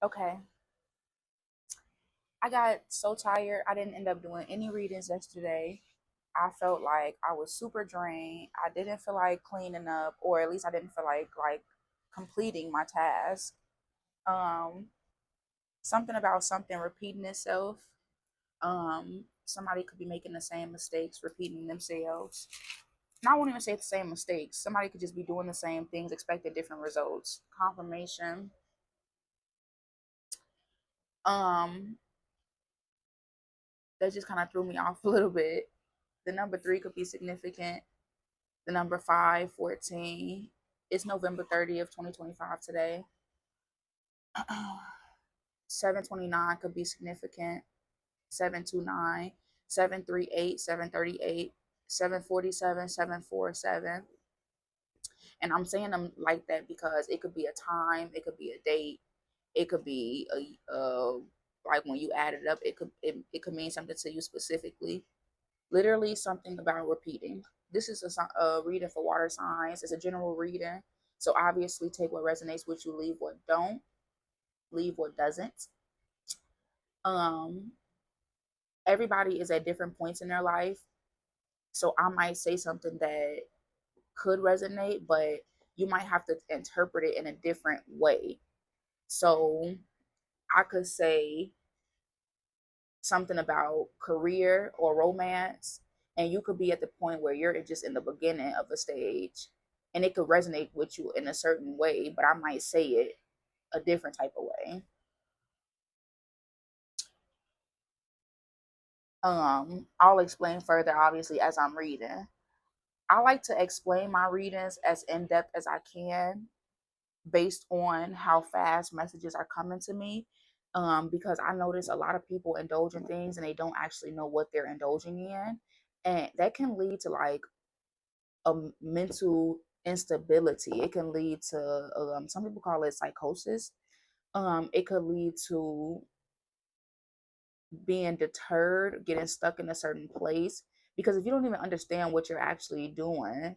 Okay. I got so tired. I didn't end up doing any readings yesterday. I felt like I was super drained. I didn't feel like cleaning up, or at least I didn't feel like completing my task. Um, Something about something repeating itself. Somebody could be making the same mistakes, repeating themselves. And I won't even say the same mistakes. Somebody could just be doing the same things, expecting different results. Confirmation. Um, that just kind of threw me off a little bit. The number three could be significant. The number 5, 14. It's November 30th, 2025 today. 729 could be significant. 729, 738, 738, 747, 747. And I'm saying them like that because it could be a time, it could be a date, it could be like when you add it up, it could mean something to you specifically. Literally something about repeating. This is a reading for water signs. It's a general reading. So obviously take what resonates with you, leave what don't, leave what doesn't. Um, Everybody is at different points in their life. So I might say something that could resonate, but you might have to interpret it in a different way. So I could say something about career or romance, and you could be at the point where you're just in the beginning of a stage, and it could resonate with you in a certain way, but I might say it a different type of way. I'll explain further obviously as I'm reading. I like to explain my readings as in depth as I can based on how fast messages are coming to me. Because I notice a lot of people indulge in things and they don't actually know what they're indulging in. And that can lead to like a mental instability. It can lead to, some people call it psychosis. It could lead to being deterred, getting stuck in a certain place. Because if you don't even understand what you're actually doing,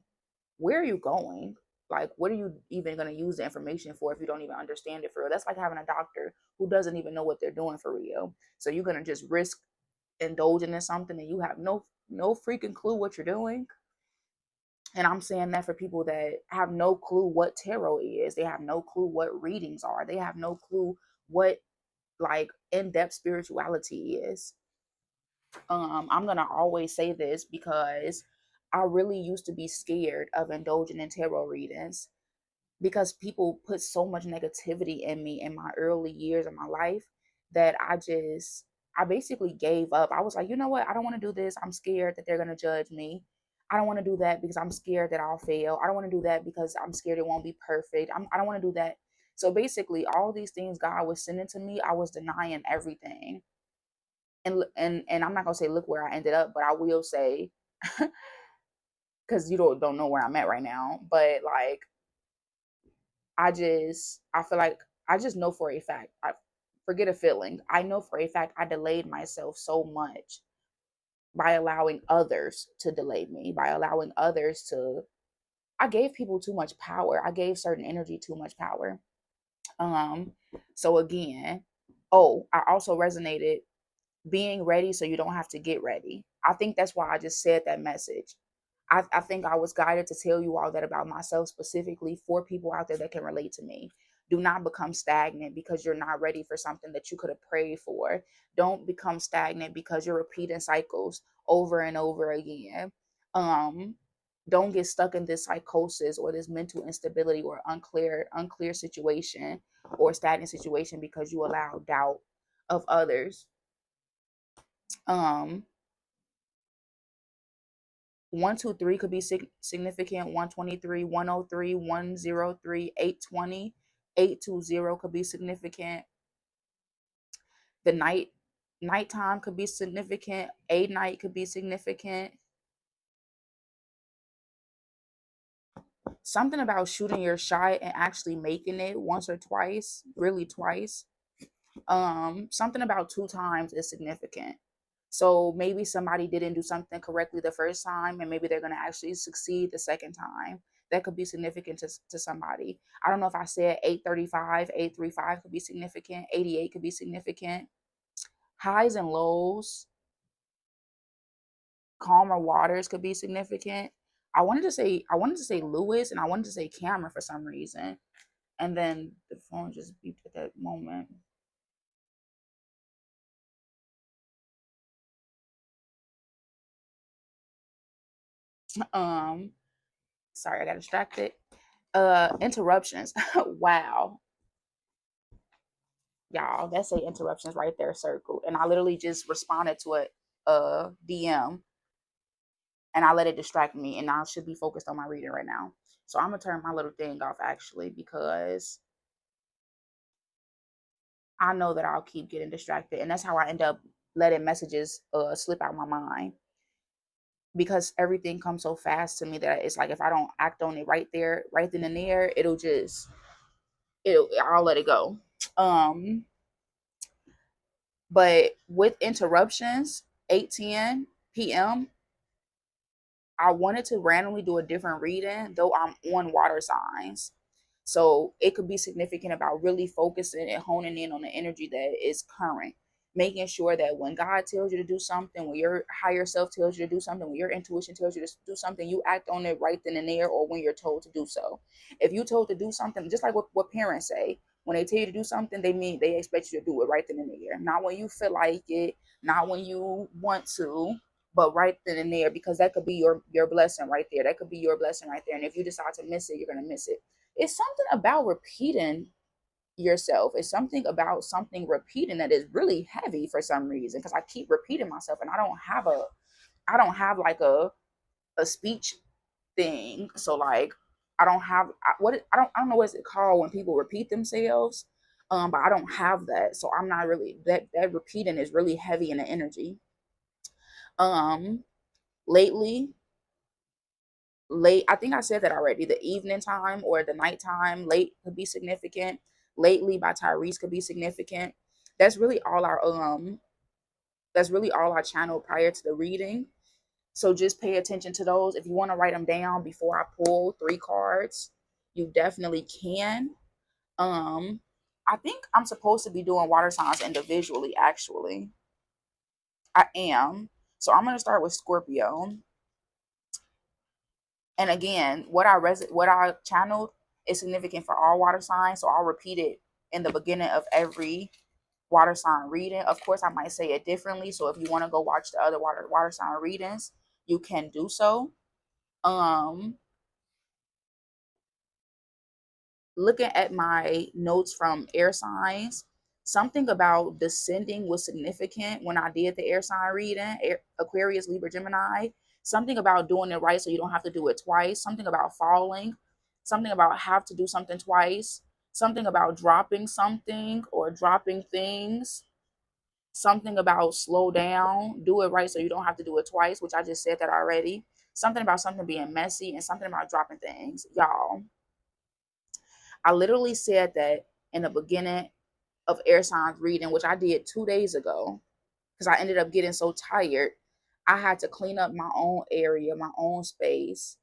where are you going? Like, what are you even going to use the information for if you don't even understand it for real? That's like having a doctor who doesn't even know what they're doing for real. So you're going to just risk indulging in something and you have no freaking clue what you're doing. And I'm saying that for people that have no clue what tarot is. They have no clue what readings are. They have no clue what like in-depth spirituality is. I'm gonna always say this because I really used to be scared of indulging in tarot readings because people put so much negativity in me in my early years of my life that I basically gave up. I was like, you know what? I don't want to do this. I'm scared that they're going to judge me. I don't want to do that because I'm scared that I'll fail. I don't want to do that because I'm scared it won't be perfect. I don't want to do that. So basically, all these things God was sending to me, I was denying everything. And I'm not gonna say look where I ended up, but I will say because you don't know where I'm at right now. But like I feel like I just know for a fact. I forget a feeling. I know for a fact I delayed myself so much by allowing others to delay me, by allowing others to I gave people too much power. I gave certain energy too much power. Um so again, I also resonated being ready so you don't have to get ready. I think that's why I just said that message. I think I was guided to tell you all that about myself specifically for people out there that can relate to me. Do not become stagnant because you're not ready for something that you could have prayed for. Don't become stagnant because you're repeating cycles over and over again. Um, don't get stuck in this psychosis or this mental instability or unclear situation or stagnant situation because you allow doubt of others. Um, 123 could be significant. 123, 103, 103, 820, 820 could be significant. The nighttime could be significant. A night could be significant. Something about shooting your shot and actually making it once or twice, really twice. Something about 2 times is significant. So maybe somebody didn't do something correctly the first time, and maybe they're gonna actually succeed the second time. that could be significant to somebody. I don't know if I said 835, 835 could be significant, 88 could be significant. Highs and lows, calmer waters could be significant. I wanted to say Lewis and I wanted to say camera for some reason. And then the phone just beeped at that moment. Um, sorry, I got distracted. Interruptions. Wow. Y'all, that's a interruptions right there circle. And I literally just responded to a DM and I let it distract me and I should be focused on my reading right now. So I'm gonna turn my little thing off actually because I know that I'll keep getting distracted, and that's how I end up letting messages slip out my mind because everything comes so fast to me that it's like if I don't act on it right there, right then and there, I'll let it go. Um, but with interruptions, 8:10 p.m. I wanted to randomly do a different reading, though I'm on water signs. So it could be significant about really focusing and honing in on the energy that is current. Making sure that when God tells you to do something, when your higher self tells you to do something, when your intuition tells you to do something, you act on it right then and there or when you're told to do so. If you're told to do something, just like what parents say, when they tell you to do something, they mean they expect you to do it right then and there. Not when you feel like it, not when you want to, but right then and there, because that could be your blessing right there. That could be your blessing right there. And if you decide to miss it, you're gonna miss it. It's something about repeating yourself. It's something about something repeating that is really heavy for some reason. Because I keep repeating myself, and I don't have like a speech thing. So like, I don't have I don't know what it's called when people repeat themselves. But I don't have that, so I'm not really that repeating is really heavy in the energy. Um, lately, late, I think I said that already, the evening time or the nighttime late could be significant. Lately by Tyrese could be significant. That's really all our that's really all I channeled prior to the reading. So just pay attention to those. If you want to write them down before I pull 3 cards, you definitely can. um I think I'm supposed to be doing water signs individually actually. I am. So I'm going to start with Scorpio. And again, what I channeled is significant for all water signs, so I'll repeat it in the beginning of every water sign reading. Of course, I might say it differently, so if you want to go watch the other water sign readings, you can do so. Um, looking at my notes from air signs, something about descending was significant when I did the air sign reading, Aquarius, Libra, Gemini. Something about doing it right so you don't have to do it twice. Something about falling. Something about have to do something twice. Something about dropping something or dropping things. Something about slow down, do it right so you don't have to do it twice, which I just said that already. Something about something being messy and something about dropping things. Y'all, I literally said that in the beginning of air signs reading, which I did 2 days ago, because I ended up getting so tired. I had to clean up my own area, my own space.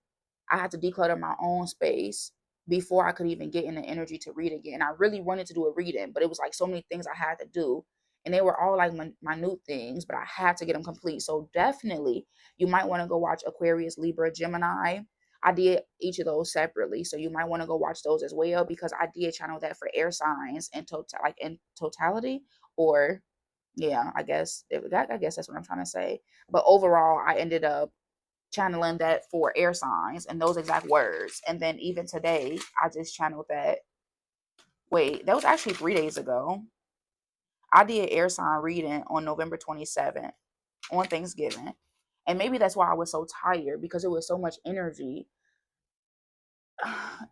I had to declutter my own space before I could even get in the energy to read again. I really wanted to do a reading, but it was like so many things I had to do. And they were all like minute things, but I had to get them complete. So definitely, you might want to go watch Aquarius, Libra, Gemini. I did each of those separately, so you might want to go watch those as well because I did channel that for air signs and like in totality, or yeah, I guess that's what I'm trying to say. But overall, I ended up channeling that for air signs and those exact words. And then even today, I just channeled that. Wait, that was actually 3 days ago. I did air sign reading on November 27th on Thanksgiving. And maybe that's why I was so tired because it was so much energy.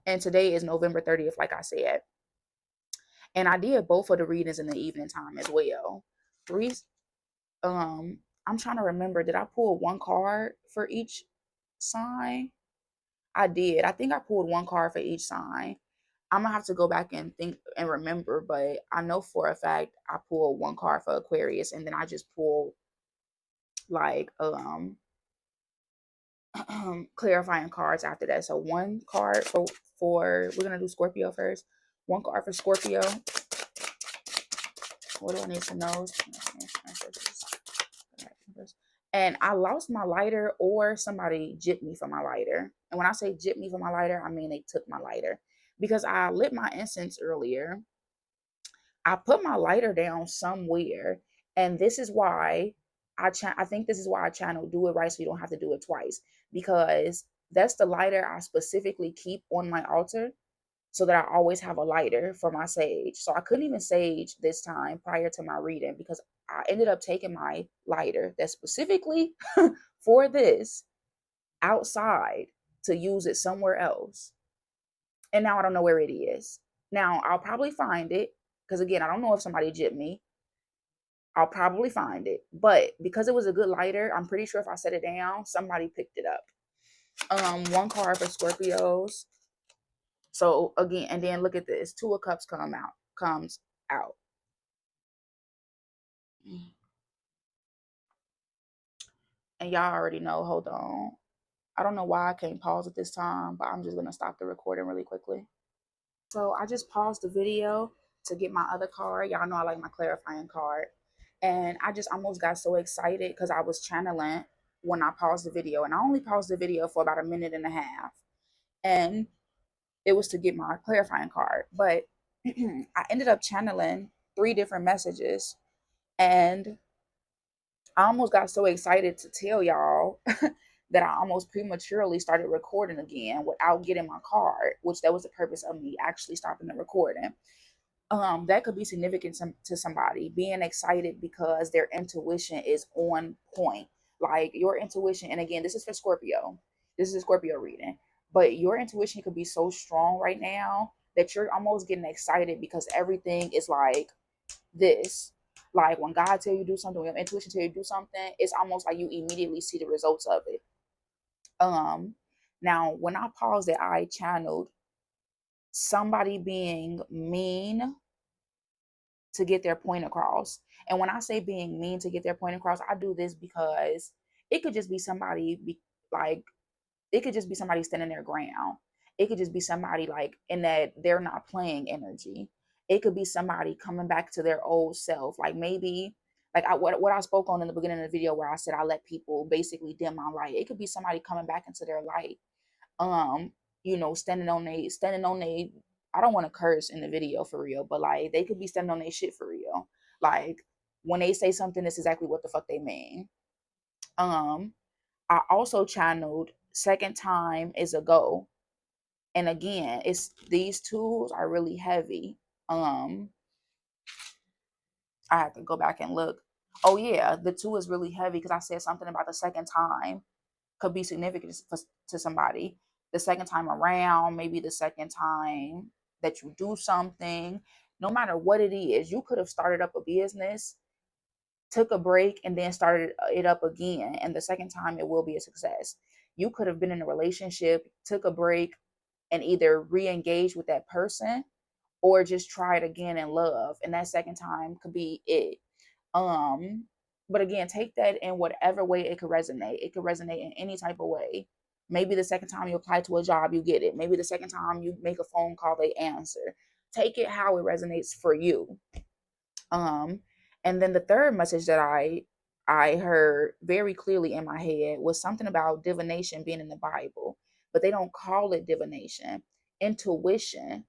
And today is November 30th, like I said. And I did both of the readings in the evening time as well. Three, I'm trying to remember, did I pull 1 card for each sign? I did. I think I pulled 1 card for each sign. I'm gonna have to go back and think and remember, but I know for a fact I pulled 1 card for Aquarius, and then I just pulled like clarifying cards after that. So one card for we're gonna do Scorpio first. One card for Scorpio. What do I need to know? And I lost my lighter, or somebody gypped me for my lighter. And when I say gypped me for my lighter, I mean they took my lighter, because I lit my incense earlier. I put my lighter down somewhere, and this is why I think this is why I channel do it right, so you don't have to do it twice, because that's the lighter I specifically keep on my altar, so that I always have a lighter for my sage. So I couldn't even sage this time prior to my reading, because I ended up taking my lighter that's specifically for this outside to use it somewhere else. And now I don't know where it is. Now I'll probably find it, because again, I don't know if somebody gypped me. I'll probably find it. But because it was a good lighter, I'm pretty sure if I set it down, somebody picked it up. One card for Scorpios. So again, and then look at this. Two of Cups comes out. And y'all already know, hold on. I don't know why I can't pause at this time, but I'm just gonna stop the recording really quickly. So I just paused the video to get my other card. Y'all know I like my clarifying card. And I just almost got so excited because I was channeling when I paused the video. And I only paused the video for about a minute and a half. And it was to get my clarifying card. But I ended up channeling 3 different messages. And I almost got so excited to tell y'all that I almost prematurely started recording again without getting my card, which that was the purpose of me actually stopping the recording. That could be significant to somebody, being excited because their intuition is on point. Like your intuition, and again, this is for Scorpio. This is a Scorpio reading, but your intuition could be so strong right now that you're almost getting excited because everything is like this. Like when God tell you do something, when your intuition tell you do something, it's almost like you immediately see the results of it. Now when I paused it, I channeled somebody being mean to get their point across. And when I say being mean to get their point across, I do this because it could just be somebody like it could just be somebody standing their ground. It could just be somebody like in that they're not playing energy. It could be somebody coming back to their old self. Like maybe like what I spoke on in the beginning of the video where I said I let people basically dim my light. It could be somebody coming back into their light. um standing on they I don't want to curse in the video for real, but like they could be standing on their shit for real. Like when they say something, it's exactly what the fuck they mean. um I also channeled second time is a go. And again, it's these tools are really heavy. um I have to go back and look. Oh yeah, the 2 is really heavy because I said something about the second time could be significant to somebody. The second time around, maybe the second time that you do something, no matter what it is, you could have started up a business, took a break, and then started it up again. And the second time, it will be a success. You could have been in a relationship, took a break, and either re engage with that person or just try it again in love. And that second time could be it. um but again, take that in whatever way it could resonate. It could resonate in any type of way. Maybe the second time you apply to a job, you get it. Maybe the second time you make a phone call, they answer. Take it how it resonates for you. um and then the third message that I heard very clearly in my head was something about divination being in the Bible, but they don't call it divination. Intuition.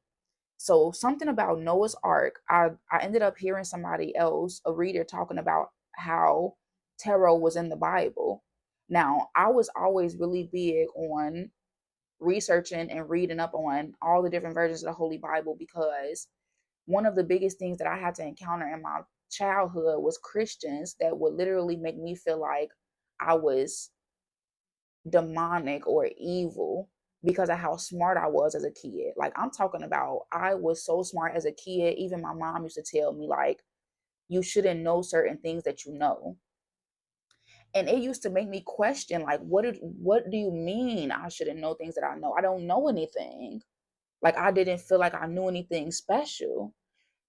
So something about Noah's Ark, I ended up hearing somebody else, a reader, talking about how tarot was in the Bible. Now, I was always really big on researching and reading up on all the different versions of the Holy Bible, because one of the biggest things that I had to encounter in my childhood was Christians that would literally make me feel like I was demonic or evil because of how smart I was as a kid. Like I'm talking about I was so smart as a kid. Even my mom used to tell me like you shouldn't know certain things that you know. And it used to make me question like what do you mean I shouldn't know things that I know? I don't know anything. Like I didn't feel like I knew anything special.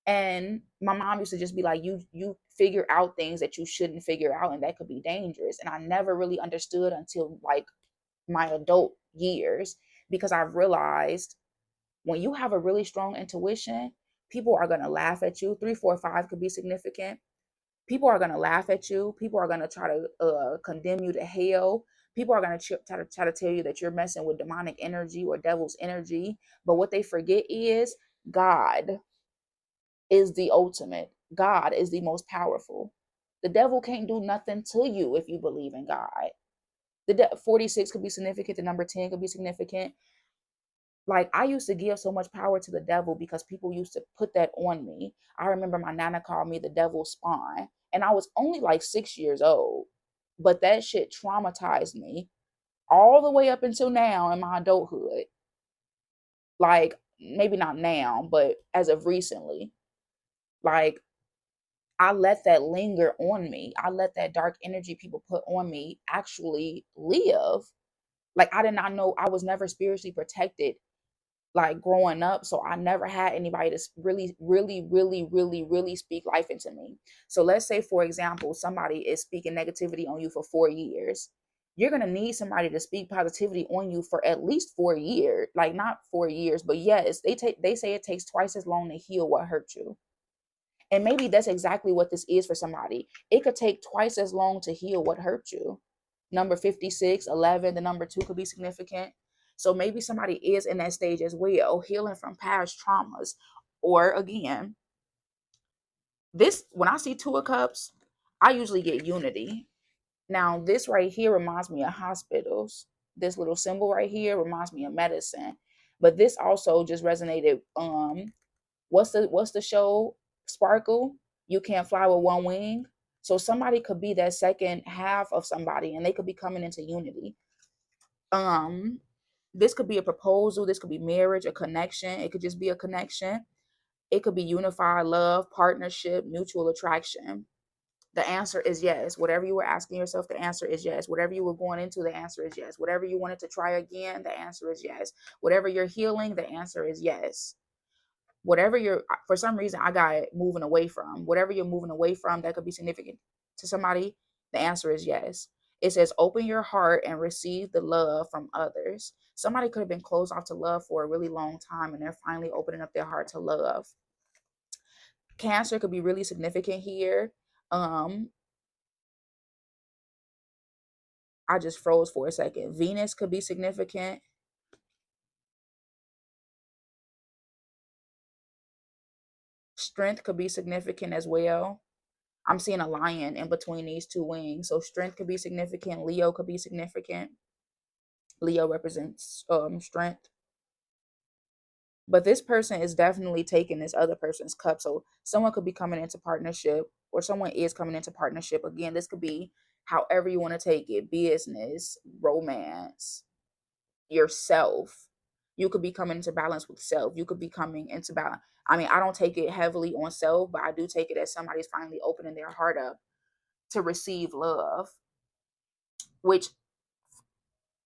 And my mom used to just be like, you figure out things that you shouldn't figure out, and that could be dangerous. And I never really understood until like my adult years, because I've realized when you have a really strong intuition, people are going to laugh at you. 3, 4, 5 could be significant. People are going to laugh at you. People are going to try to condemn you to hell. People are going to try to tell you that you're messing with demonic energy or devil's energy. But what they forget is God is the ultimate. God is the most powerful. The devil can't do nothing to you if you believe in God. 46 could be significant. The number 10 could be significant. Like, I used to give so much power to the devil because people used to put that on me. I remember my nana called me the devil's spawn, and I was only like 6 years old. But that shit traumatized me all the way up until now in my adulthood. Like, maybe not now, but as of recently. Like, I let that linger on me. I let that dark energy people put on me actually live. Like, I did not know, I was never spiritually protected like growing up. So I never had anybody to really, really, really, really, really speak life into me. So let's say, for example, somebody is speaking negativity on you for 4 years. You're gonna need somebody to speak positivity on you for at least 4 years. Like, not 4 years, but yes, they say it takes twice as long to heal what hurt you. And maybe that's exactly what this is for somebody. It could take twice as long to heal what hurt you. Number 56, 11, the number 2 could be significant. So maybe somebody is in that stage as well, healing from past traumas. Or again, this, when I see 2 of Cups, I usually get unity. Now, this right here reminds me of hospitals. This little symbol right here reminds me of medicine. But this also just resonated. What's the show? Sparkle. You can't fly with one wing. So somebody could be that second half of somebody, and they could be coming into unity. Um, this could be a proposal. This could be marriage, a connection. It could just be a connection. It could be unified love, partnership, mutual attraction. The answer is yes. Whatever you were asking yourself, the answer is yes. Whatever you were going into, the answer is yes. Whatever you wanted to try again, the answer is yes. Whatever you're healing, the answer is yes. Whatever you're, for some reason, I got it moving away from. Whatever you're moving away from, that could be significant to somebody. The answer is yes. It says, open your heart and receive the love from others. Somebody could have been closed off to love for a really long time, and they're finally opening up their heart to love. Cancer could be really significant here. Um, I just froze for a second. Venus could be significant. Strength could be significant as well. I'm seeing a lion in between these 2 wings. So strength could be significant. Leo could be significant. Leo represents strength. But this person is definitely taking this other person's cup. So someone could be coming into partnership, or someone is coming into partnership. Again, this could be however you want to take it: business, romance, yourself. You could be coming into balance with self. You could be coming into balance. I mean, I don't take it heavily on self, but I do take it as somebody's finally opening their heart up to receive love, which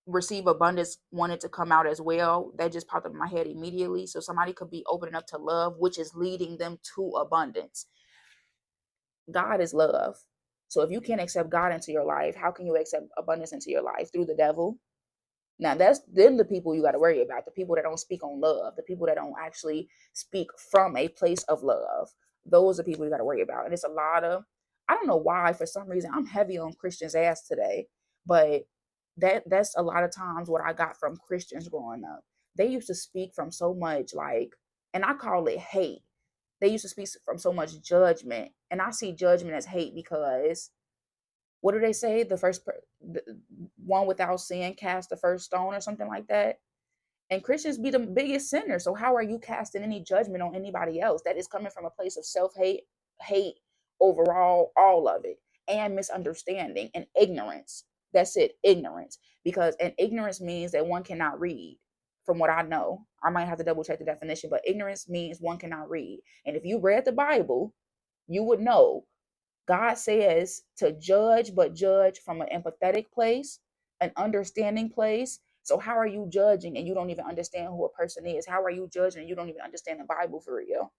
receive abundance wanted to come out as well. That just popped up in my head immediately. So somebody could be opening up to love, which is leading them to abundance. God is love. So if you can't accept God into your life, how can you accept abundance into your life? Through the devil? Now, that's them, the people you got to worry about, the people that don't speak on love, the people that don't actually speak from a place of love. Those are people you got to worry about. And it's a lot of, I don't know why, for some reason, I'm heavy on Christians' ass today, but that's a lot of times what I got from Christians growing up. They used to speak from so much, like, and I call it hate. They used to speak from so much judgment. And I see judgment as hate because what do they say? The one without sin cast the first stone, or something like that. And Christians be the biggest sinners. So how are you casting any judgment on anybody else? That is coming from a place of self-hate, hate overall, all of it, and misunderstanding and ignorance. That's it, ignorance. Because and ignorance means that one cannot read. From what I know, I might have to double check the definition, but ignorance means one cannot read. And if you read the Bible, you would know God says to judge, but judge from an empathetic place, an understanding place. So how are you judging and you don't even understand who a person is? How are you judging and you don't even understand the Bible for real?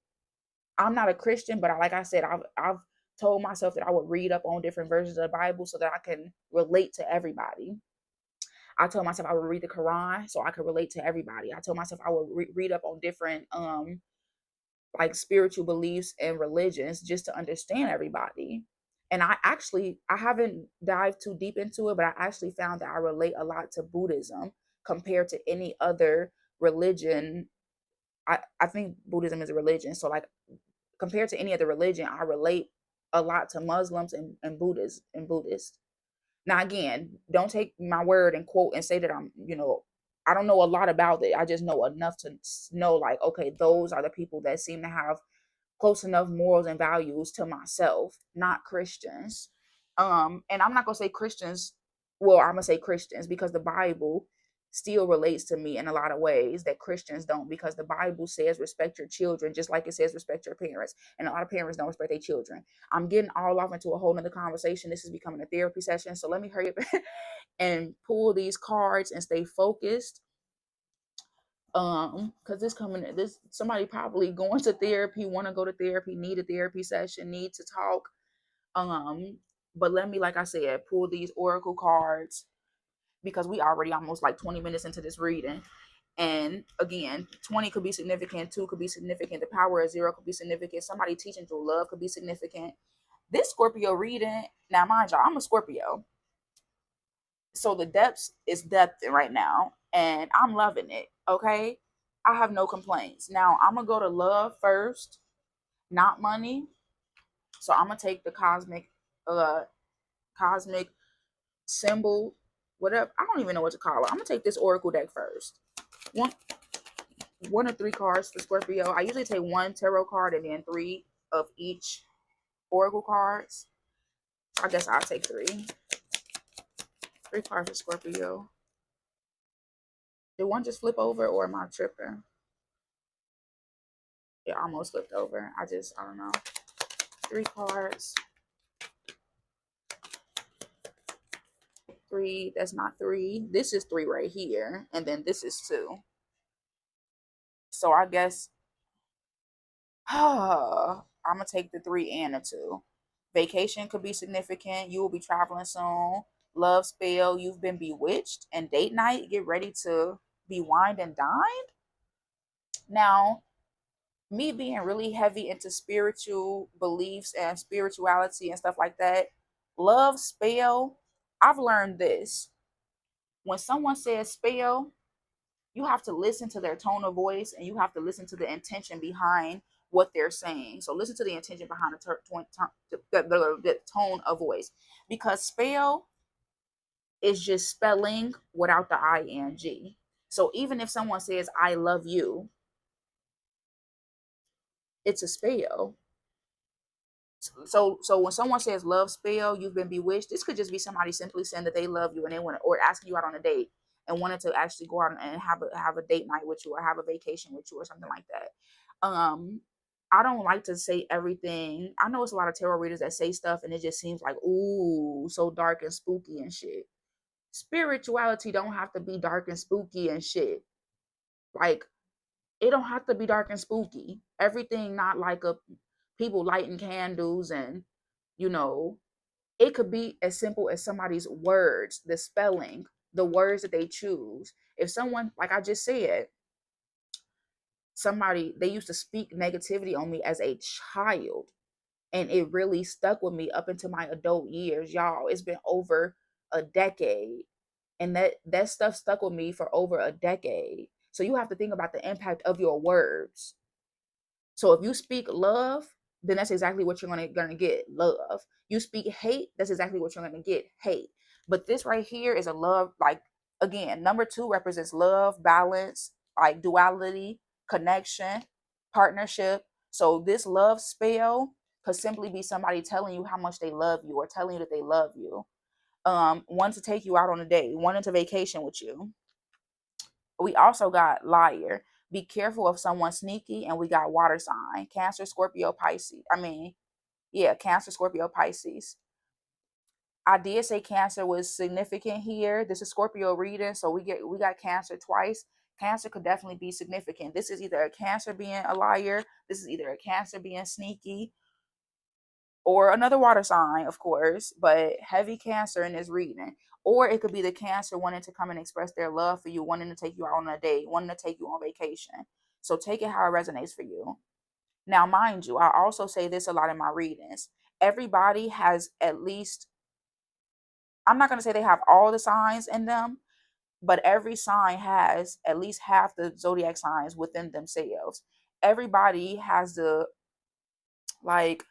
I'm not a Christian, but like I said, I've told myself that I would read up on different versions of the Bible so that I can relate to everybody. I told myself I would read the Quran so I could relate to everybody. I told myself I would read up on different like spiritual beliefs and religions just to understand everybody. And I haven't dived too deep into it, but I actually found that I relate a lot to Buddhism compared to any other religion. I think Buddhism is a religion. So like compared to any other religion, I relate a lot to Muslims and Buddhists. Now again, don't take my word and quote and say that I don't know a lot about it. I just know enough to know like, okay, those are the people that seem to have close enough morals and values to myself, not Christians. And I'm not gonna say Christians, well, I'm gonna say Christians because the Bible still relates to me in a lot of ways that Christians don't, because the Bible says respect your children just like it says respect your parents. And a lot of parents don't respect their children. I'm getting all off into a whole nother conversation. This is becoming a therapy session. So let me hurry up and pull these cards and stay focused, because this somebody probably going to therapy, want to go to therapy, need a therapy session, need to talk. um but let me, like I said, pull these oracle cards because we already almost like 20 minutes into this reading. And again, 20 could be significant, 2 could be significant, the power of 0 could be significant, somebody teaching through love could be significant. This Scorpio reading, now mind y'all, I'm a Scorpio, so the depths is depth right now and I'm loving it. Okay, I have no complaints. Now I'm gonna go to love first, not money. So I'm gonna take the cosmic symbol, whatever, I don't even know what to call it. I'm gonna take this oracle deck first. one one or three cards for Scorpio. I usually take one tarot card and then three of each oracle cards. I guess I'll take three cards for Scorpio. Did one just flip over or am I tripping? It almost flipped over. I don't know. Three cards. Three, that's not three. This is three right here. And then this is two. So I guess I'm going to take the three and the two. Vacation could be significant. You will be traveling soon. Love spell, you've been bewitched. And date night, get ready to be wined and dined. Now, me being really heavy into spiritual beliefs and spirituality and stuff like that, love spell, I've learned this. When someone says spell, you have to listen to their tone of voice and you have to listen to the intention behind what they're saying. So listen to the intention behind the tone of voice, because spell is just spelling without the ing. So even if someone says I love you, it's a spell. So when someone says love spell, you've been bewitched, this could just be somebody simply saying that they love you and they want to, or asking you out on a date and wanted to actually go out and have a date night with you or have a vacation with you or something like that. I don't like to say everything. I know it's a lot of tarot readers that say stuff and it just seems like, ooh, so dark and spooky and shit. Spirituality don't have to be dark and spooky and shit. Like, it don't have to be dark and spooky. Everything not like a people lighting candles and you know, it could be as simple as somebody's words, the spelling, the words that they choose. If someone, like I just said, somebody, they used to speak negativity on me as a child, and it really stuck with me up into my adult years. Y'all, it's been over a decade, and that stuff stuck with me for over a decade. So you have to think about the impact of your words. So if you speak love, then that's exactly what you're gonna get, love. You speak hate, that's exactly what you're gonna get, hate. But this right here is a love, like, again, number two represents love, balance, like duality, connection, partnership. So this love spell could simply be somebody telling you how much they love you or telling you that they love you. Wanting to take you out on a date, wanting to vacation with you. We also got liar. Be careful of someone sneaky. And we got water sign. Cancer, Scorpio, Pisces. Cancer, Scorpio, Pisces. I did say Cancer was significant here. This is Scorpio reading, so we got Cancer twice. Cancer could definitely be significant. This is either a Cancer being a liar. This is either a Cancer being sneaky, or another water sign, of course, but heavy Cancer in this reading. Or it could be the Cancer wanting to come and express their love for you, wanting to take you out on a date, wanting to take you on vacation. So take it how it resonates for you. Now, mind you, I also say this a lot in my readings. Everybody has at least, I'm not going to say they have all the signs in them, but every sign has at least half the zodiac signs within themselves. Everybody has the, like,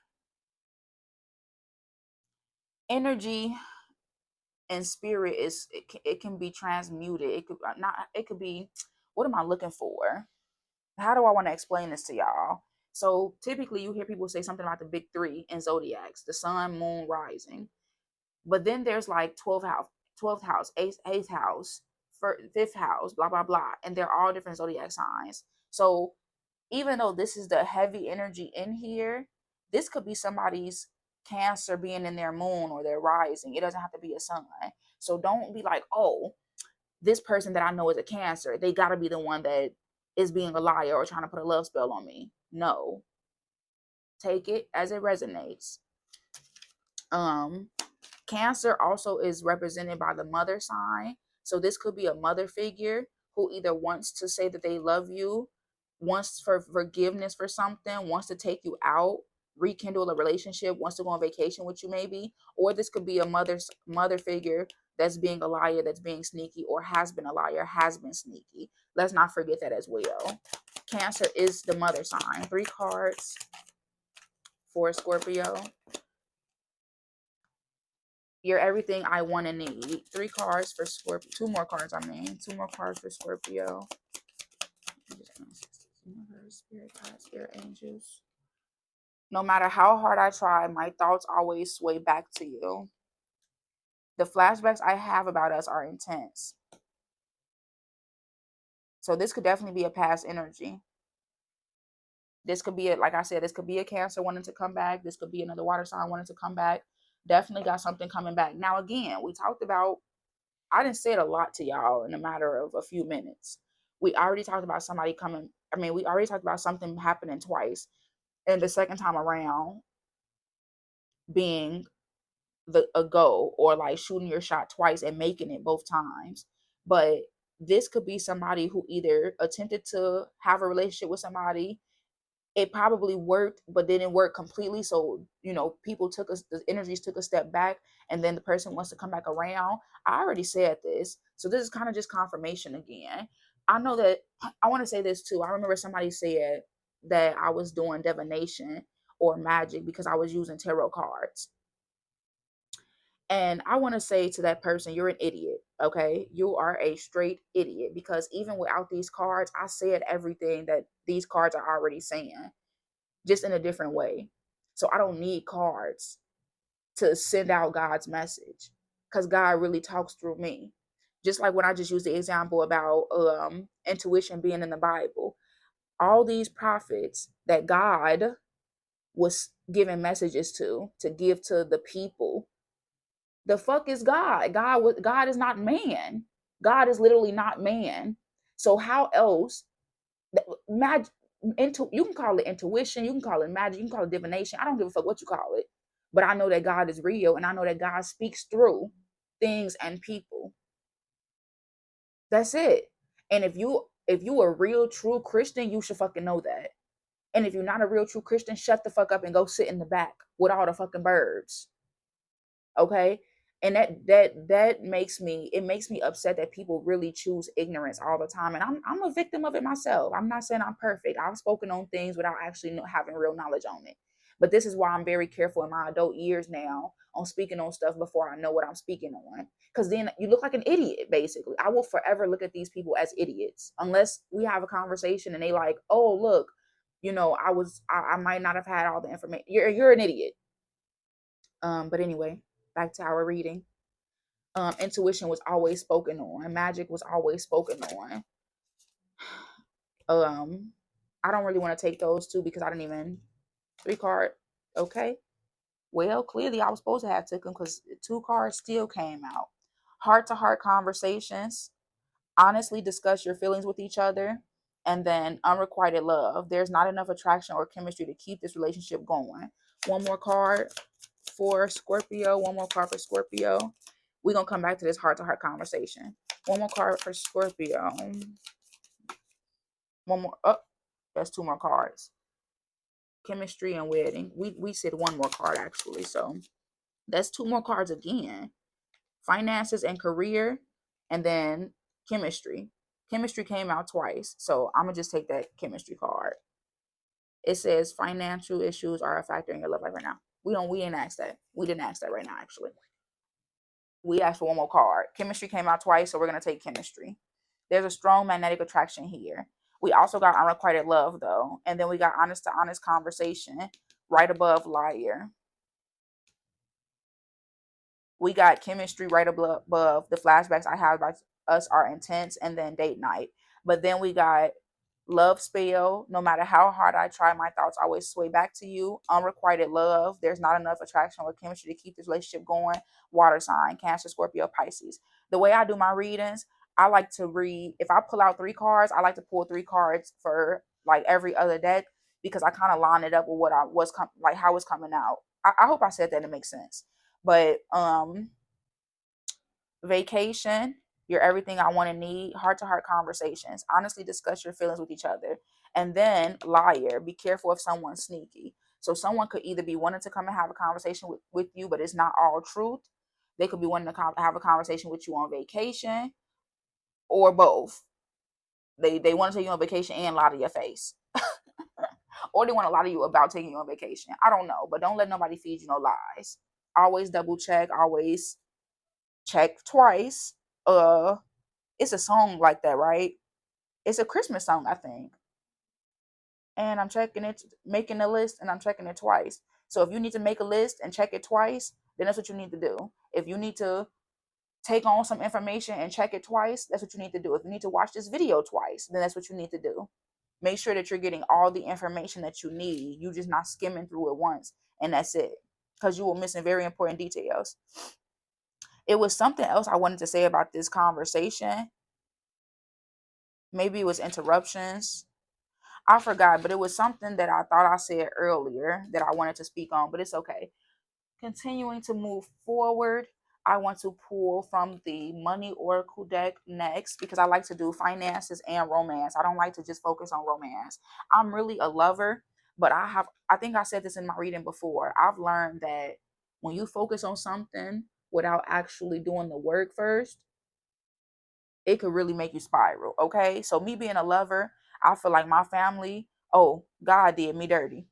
energy and spirit is, it can be transmuted. It could not, it could be, what am I looking for? How do I want to explain this to y'all? So typically you hear people say something about the big three in zodiacs, the sun, moon, rising. But then there's like 12th house, eighth house, fifth house, blah, blah, blah. And they're all different zodiac signs. So even though this is the heavy energy in here, this could be somebody's Cancer being in their moon or their rising. It doesn't have to be a sun. So don't be like, oh, this person that I know is a Cancer, they got to be the one that is being a liar or trying to put a love spell on me. No. Take it as it resonates. Cancer also is represented by the mother sign. So this could be a mother figure who either wants to say that they love you, wants for forgiveness for something, wants to take you out, rekindle a relationship, wants to go on vacation with you maybe, or this could be a mother figure that's being a liar, that's being sneaky, or has been a liar, has been sneaky. Let's not forget that as well. Cancer is the mother sign. 3 cards for Scorpio. You're everything I want and need. 3 cards for Scorpio. 2 more cards, I mean. 2 more cards for Scorpio. Spirit, God, spirit, angels. No matter how hard I try, my thoughts always sway back to you. The flashbacks I have about us are intense. So this could definitely be a past energy. This could be, like I said, this could be a Cancer wanting to come back. This could be another water sign wanting to come back. Definitely got something coming back. Now, again, we talked about, I didn't say it a lot to y'all in a matter of a few minutes. We already talked about somebody coming. We already talked about something happening twice. And the second time around being a go, or like shooting your shot twice and making it both times. But this could be somebody who either attempted to have a relationship with somebody. It probably worked, but didn't work completely. So, people the energies took a step back, and then the person wants to come back around. I already said this. So this is kind of just confirmation again. I know that I want to say this too. I remember somebody said that I was doing divination or magic because I was using tarot cards. And I want to say to that person, you're an idiot. Okay. You are a straight idiot, because even without these cards, I said everything that these cards are already saying, just in a different way. So I don't need cards to send out God's message, because God really talks through me. Just like when I just used the example about intuition being in the Bible, all these prophets that God was giving messages to give to the people. The fuck is God? God is not man. God is literally not man. So how else magic, you can call it intuition, you can call it magic, you can call it divination. I don't give a fuck what you call it. But I know that God is real, and I know that God speaks through things and people. That's it. And if you a real true Christian, you should fucking know that. And if you're not a real true Christian, shut the fuck up and go sit in the back with all the fucking birds. Okay? And that makes me upset that people really choose ignorance all the time. And I'm a victim of it myself. I'm not saying I'm perfect. I've spoken on things without actually having real knowledge on it. But this is why I'm very careful in my adult years now on speaking on stuff before I know what I'm speaking on. Because then you look like an idiot, basically. I will forever look at these people as idiots unless we have a conversation and they like, oh, look, I might not have had all the information. You're an idiot. But anyway, back to our reading. Intuition was always spoken on. Magic was always spoken on. I don't really want to take those two because I didn't even 3 card. Okay. Well, clearly I was supposed to have took them because 2 cards still came out. Heart to heart conversations. Honestly discuss your feelings with each other. And then unrequited love. There's not enough attraction or chemistry to keep this relationship going. 1 more card for Scorpio. 1 more card for Scorpio. We're going to come back to this heart to heart conversation. One more card for Scorpio. One more. Oh, that's two more cards. Chemistry and wedding. We said one more card actually. So that's two more cards again. Finances and career, and then chemistry. Chemistry came out twice. So I'm going to just take that chemistry card. It says financial issues are a factor in your love life right now. We didn't ask that. We didn't ask that right now, actually. We asked for one more card. Chemistry came out twice, so we're gonna take chemistry. There's a strong magnetic attraction here. We also got unrequited love though. And then we got honest to honest conversation right above liar. We got chemistry right above the flashbacks I have about us are intense, and then date night. But then we got love spell. No matter how hard I try, my thoughts always sway back to you. Unrequited love. There's not enough attraction or chemistry to keep this relationship going. Water sign, Cancer, Scorpio, Pisces. The way I do my readings, I like to read. If I pull out three cards, I like to pull three cards for like every other deck, because I kind of line it up with what I was like how it's coming out. I hope I said that it makes sense. But vacation, you're everything I want to need, heart to heart conversations, honestly discuss your feelings with each other. And then liar, be careful if someone's sneaky. So someone could either be wanting to come and have a conversation with you, but it's not all truth. They could be wanting to have a conversation with you on vacation, or both. They want to take you on vacation and lie to your face. Or they want to lie to you about taking you on vacation. I don't know, but don't let nobody feed you no lies. Always double check, always check twice. It's a song like that, right? It's a Christmas song, I think. And I'm checking it, making a list, and I'm checking it twice. So if you need to make a list and check it twice, then that's what you need to do. If you need to take on some information and check it twice, that's what you need to do. If you need to watch this video twice, then that's what you need to do. Make sure that you're getting all the information that you need. You just not skimming through it once and that's it, because you will missing very important details. It was something else I wanted to say about this conversation. Maybe it was interruptions. I forgot, but it was something that I thought I said earlier that I wanted to speak on, but it's okay. Continuing to move forward, I want to pull from the Money Oracle deck next, because I like to do finances and romance. I don't like to just focus on romance. I'm really a lover, but I think I said this in my reading before. I've learned that when you focus on something without actually doing the work first, it could really make you spiral. Okay. So me being a lover, I feel like my family, oh, God did me dirty.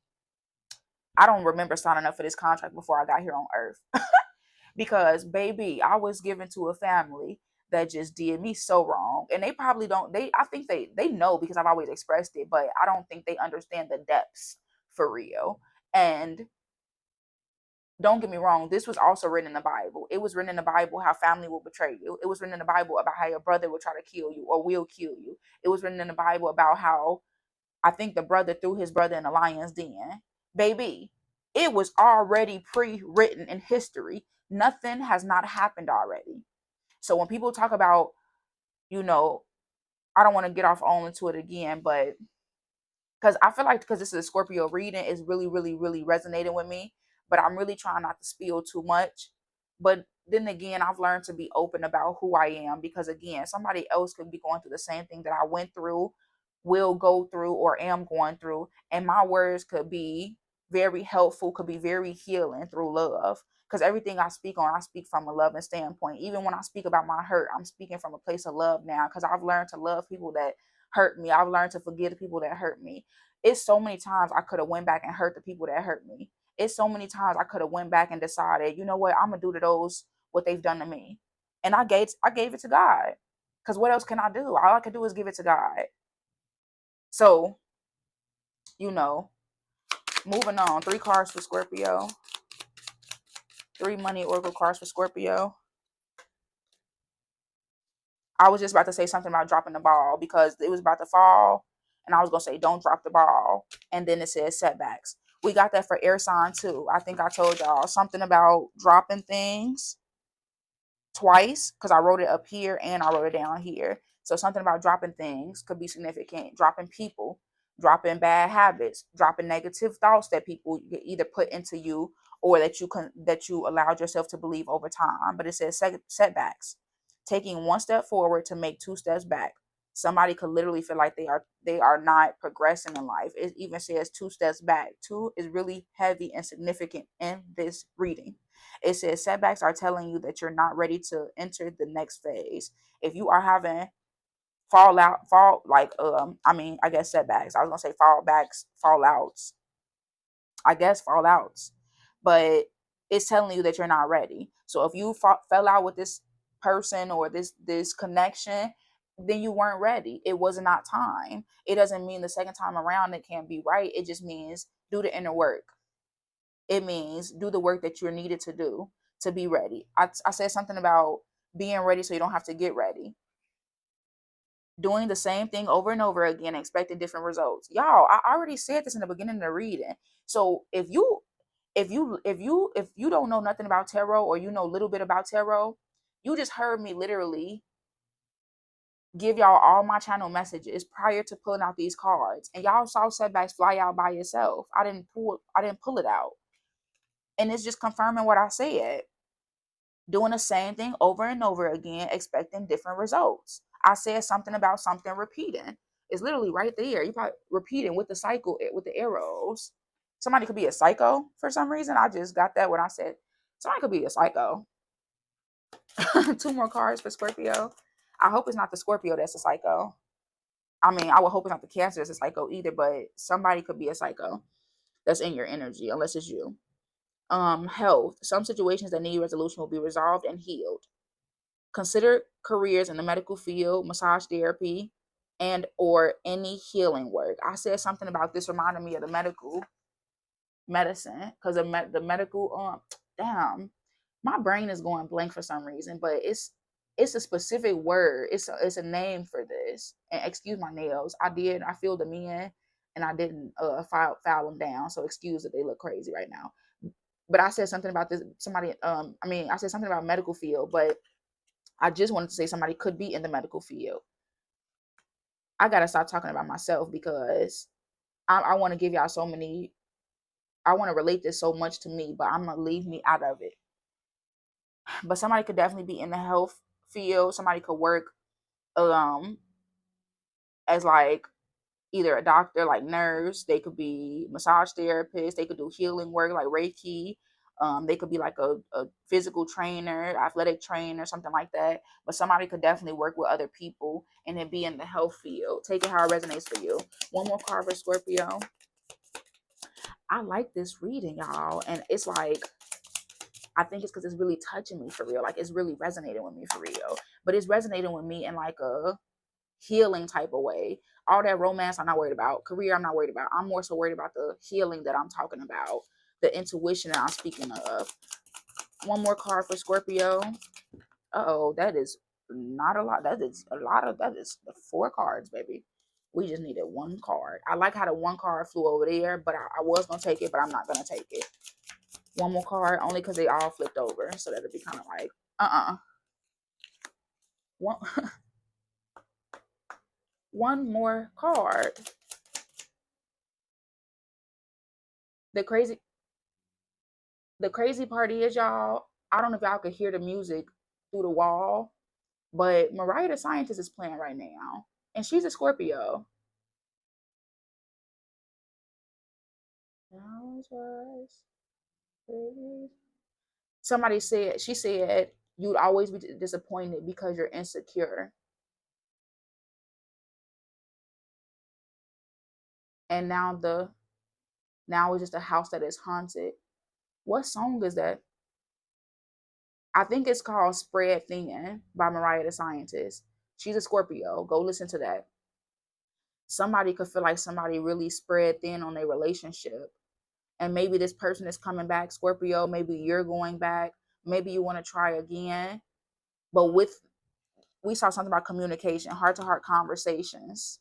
I don't remember signing up for this contract before I got here on earth. Because baby, I was given to a family that just did me so wrong. And they probably don't, I think they know, because I've always expressed it, but I don't think they understand the depths for real. And don't get me wrong, this was also written in the Bible. It was written in the Bible how family will betray you. It was written in the Bible about how your brother will try to kill you or will kill you. It was written in the Bible about how I think the brother threw his brother in the lion's den. Baby, it was already pre-written in history. Nothing has not happened already. So when people talk about, you know, I don't want to get off on into it again, but because I feel like, because this is a Scorpio reading, is really, really, really resonating with me. But I'm really trying not to spill too much. But then again, I've learned to be open about who I am, because again, somebody else could be going through the same thing that I went through, will go through, or am going through, and my words could be very helpful, could be very healing through love. Because everything I speak on, I speak from a loving standpoint. Even when I speak about my hurt, I'm speaking from a place of love now, because I've learned to love people that hurt me. I've learned to forgive the people that hurt me. It's so many times I could have went back and hurt the people that hurt me. It's so many times I could have went back and decided, you know what, I'm gonna do to those what they've done to me. And I gave it to God. Because what else can I do? All I can do is give it to God. So, you know, moving on. 3 cards for Scorpio. 3 money oracle cards for Scorpio. I was just about to say something about dropping the ball, because it was about to fall. And I was going to say, don't drop the ball. And then it says setbacks. We got that for air sign too. I think I told y'all something about dropping things twice, because I wrote it up here and I wrote it down here. So something about dropping things could be significant. Dropping people, dropping bad habits, dropping negative thoughts that people either put into you, or that you allowed yourself to believe over time. But it says setbacks, taking one step forward to make two steps back. Somebody could literally feel like they are not progressing in life. It even says two steps back. Two is really heavy and significant in this reading. It says setbacks are telling you that you're not ready to enter the next phase. If you are having fall like I mean, I guess setbacks. I was gonna say fallbacks, fallouts. I guess fallouts, but it's telling you that you're not ready. So if you fell out with this person or this connection, then you weren't ready. It was not time. It doesn't mean the second time around it can't be right. It just means do the inner work. It means do the work that you're needed to do to be ready. I said something about being ready so you don't have to get ready. Doing the same thing over and over again, expecting different results. Y'all, I already said this in the beginning of the reading. So if you don't know nothing about tarot, or you know a little bit about tarot, you just heard me literally give y'all all my channel messages prior to pulling out these cards, and y'all saw setbacks fly out by yourself. I didn't pull it out. And it's just confirming what I said. Doing the same thing over and over again, expecting different results. I said something about something repeating. It's literally right there. You probably repeating with the cycle, with the arrows. Somebody could be a psycho for some reason. I just got that when I said somebody could be a psycho. Two more cards for Scorpio. I hope it's not the Scorpio that's a psycho. I mean, I would hope it's not the Cancer that's a psycho either, but somebody could be a psycho that's in your energy, unless it's you. Health. Some situations that need resolution will be resolved and healed. Consider careers in the medical field, massage therapy, and or any healing work. I said something about this reminding me of the medical medicine, because the medical damn, my brain is going blank for some reason, but it's a specific word. It's a name for this. And excuse my nails. I filled them in and I didn't file them down. So excuse that they look crazy right now. But I said something about this. I said something about medical field, but I just wanted to say somebody could be in the medical field. I gotta stop talking about myself because I want to give y'all so many. I want to relate this so much to me, but I'm gonna leave me out of it. But somebody could definitely be in the health field. Somebody could work um as like either a doctor, like nurse. They could be massage therapist. They could do healing work like Reiki. They could be like a physical trainer, athletic trainer, something like that. But somebody could definitely work with other people and then be in the health field. Take it how it resonates for you. One more card for Scorpio. I like this reading, y'all. And it's like, I think it's because it's really touching me for real. Like, it's really resonating with me for real. But it's resonating with me in like a healing type of way. All that romance I'm not worried about. Career I'm not worried about. I'm more so worried about the healing that I'm talking about. The intuition that I'm speaking of. One more card for Scorpio. Uh-oh, that is not a lot. That is 4 cards, baby. We just needed 1 card. I like how the 1 card flew over there, but I was going to take it, but I'm not going to take it. One more card, only because they all flipped over. So that'll be kind of like, One, one more card. The crazy, the crazy part is, y'all, I don't know if y'all could hear the music through the wall, but Mariah the Scientist is playing right now. And she's a Scorpio. She said, you'd always be disappointed because you're insecure. And now it's just a house that is haunted. What song is that? I think it's called Spread Thin by Mariah the Scientist. She's a Scorpio. Go listen to that. Somebody could feel like somebody really spread thin on their relationship. And maybe this person is coming back, Scorpio. Maybe you're going back. Maybe you want to try again. But we saw something about communication, heart to heart conversations.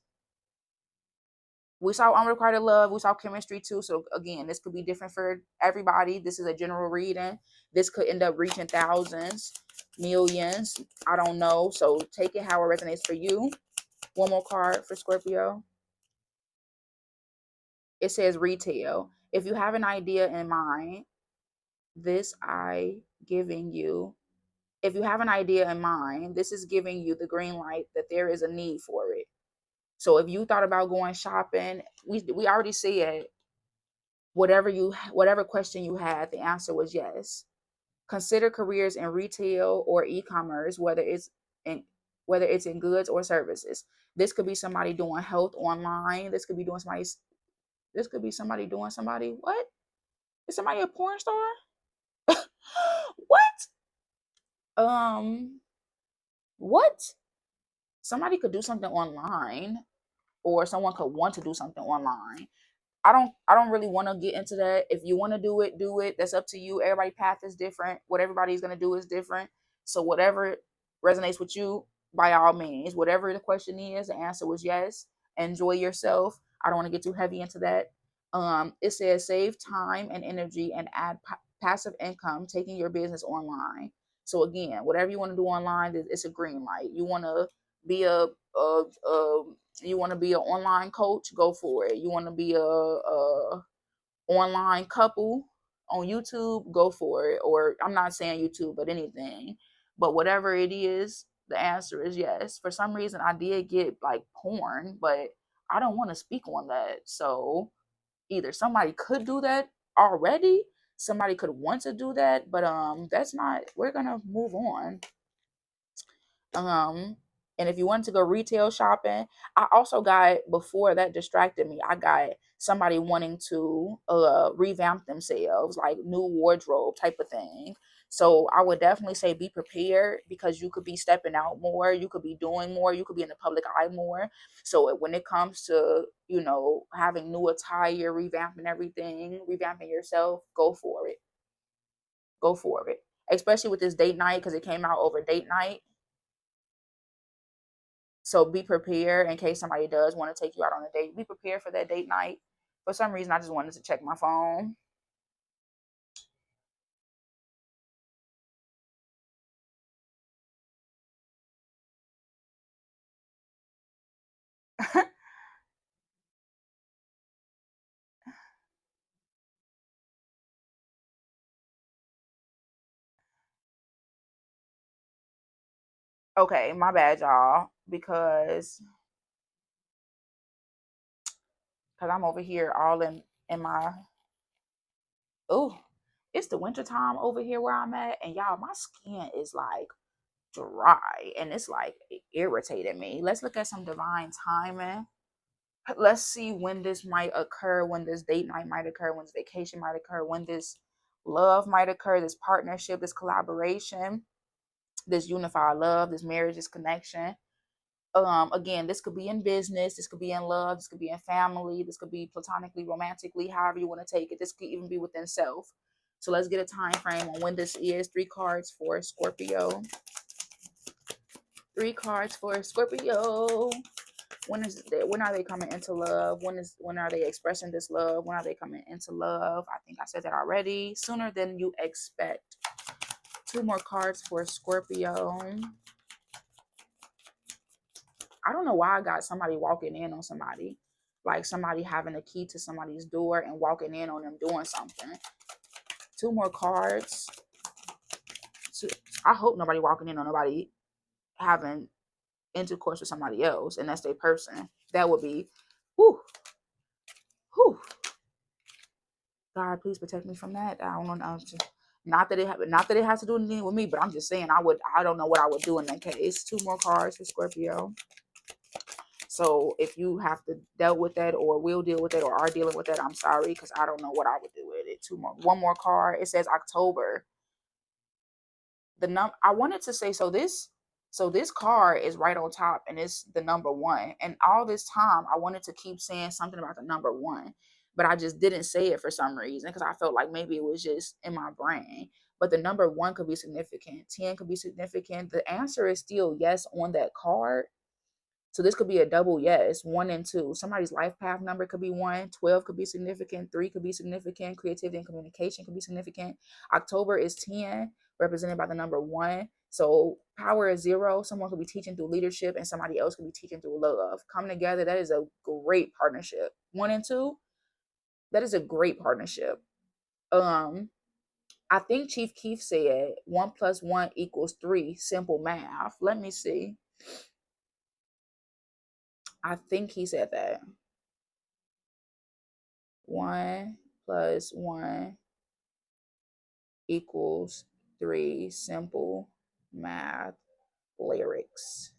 We saw unrequited love. We saw chemistry too. So again, this could be different for everybody. This is a general reading. This could end up reaching thousands, millions. I don't know. So take it how it resonates for you. One more card for Scorpio. It says retail. If you have an idea in mind, this I giving you, if you have an idea in mind, this is giving you the green light that there is a need for it. So if you thought about going shopping, we already said whatever question you had, the answer was yes. Consider careers in retail or e-commerce, in whether it's in goods or services. This could be somebody doing health online. This could be somebody doing somebody what? Is somebody a porn star? What? Um, what? Somebody could do something online, or someone could want to do something online. I don't really want to get into that. If you want to do it, do it. That's up to you. Everybody's path is different. What everybody's gonna do is different. So whatever resonates with you, by all means. Whatever the question is, the answer was yes. Enjoy yourself. I don't want to get too heavy into that. It says save time and energy and add passive income taking your business online. So again, whatever you want to do online, it's a green light. You want to be a you want to be an online coach, go for it. You want to be a online couple on YouTube, go for it. Or I'm not saying YouTube, but anything. But whatever it is, the answer is yes. For some reason, I did get like porn, but I don't want to speak on that. So either somebody could do that already, somebody could want to do that, but that's not. We're gonna move on. Um, and if you wanted to go retail shopping, I also got, before that distracted me, I got somebody wanting to revamp themselves, like new wardrobe type of thing. So I would definitely say be prepared, because you could be stepping out more, you could be doing more, you could be in the public eye more. So when it comes to, having new attire, revamping everything, revamping yourself, go for it. Go for it. Especially with this date night, because it came out over date night. So be prepared in case somebody does want to take you out on a date. Be prepared for that date night. For some reason, I just wanted to check my phone. Okay, my bad, y'all, because I'm over here all in my, oh, it's the winter time over here where I'm at, and y'all, my skin is like dry, and it's like it irritated me. Let's look at some divine timing. Let's see when this might occur, when this date night might occur, when this vacation might occur, when this love might occur, this partnership, this collaboration, this unified love, this marriage, this connection. Again, this could be in business, this could be in love, this could be in family, this could be platonically, romantically, however you want to take it. This could even be within self. So let's get a time frame on when this is. 3 cards for Scorpio. 3 cards for Scorpio. When are they coming into love? When are they expressing this love? When are they coming into love? I think I said that already. Sooner than you expect. 2 more cards for Scorpio. I don't know why I got somebody walking in on somebody. Like somebody having a key to somebody's door and walking in on them doing something. 2 more cards. So I hope nobody walking in on nobody having intercourse with somebody else, and that's their person. That would be, whew, whew. God, please protect me from that. I don't know. Not that it has to do anything with me, but I'm just saying I don't know what I would do in that case. 2 more cards for Scorpio. So if you have to deal with that, or will deal with that, or are dealing with that, I'm sorry, because I don't know what I would do with it. 1 more card. It says October. I wanted to say, so this card is right on top, and it's the number one. And all this time I wanted to keep saying something about the number one, but I just didn't say it for some reason, because I felt like maybe it was just in my brain. But the number one could be significant, 10 could be significant. The answer is still yes on that card. So this could be a double yes, 1 and 2. Somebody's life path number could be 1, 12 could be significant, 3 could be significant, creativity and communication could be significant. October is 10, represented by the number 1. So power is 0. Someone could be teaching through leadership, and somebody else could be teaching through love. Come together, that is a great partnership. 1 and 2, that is a great partnership. Um, I think Chief Keef said 1 + 1 = 3. Simple math. Let me see. I think he said that. 1 + 1 = 3. Simple math lyrics.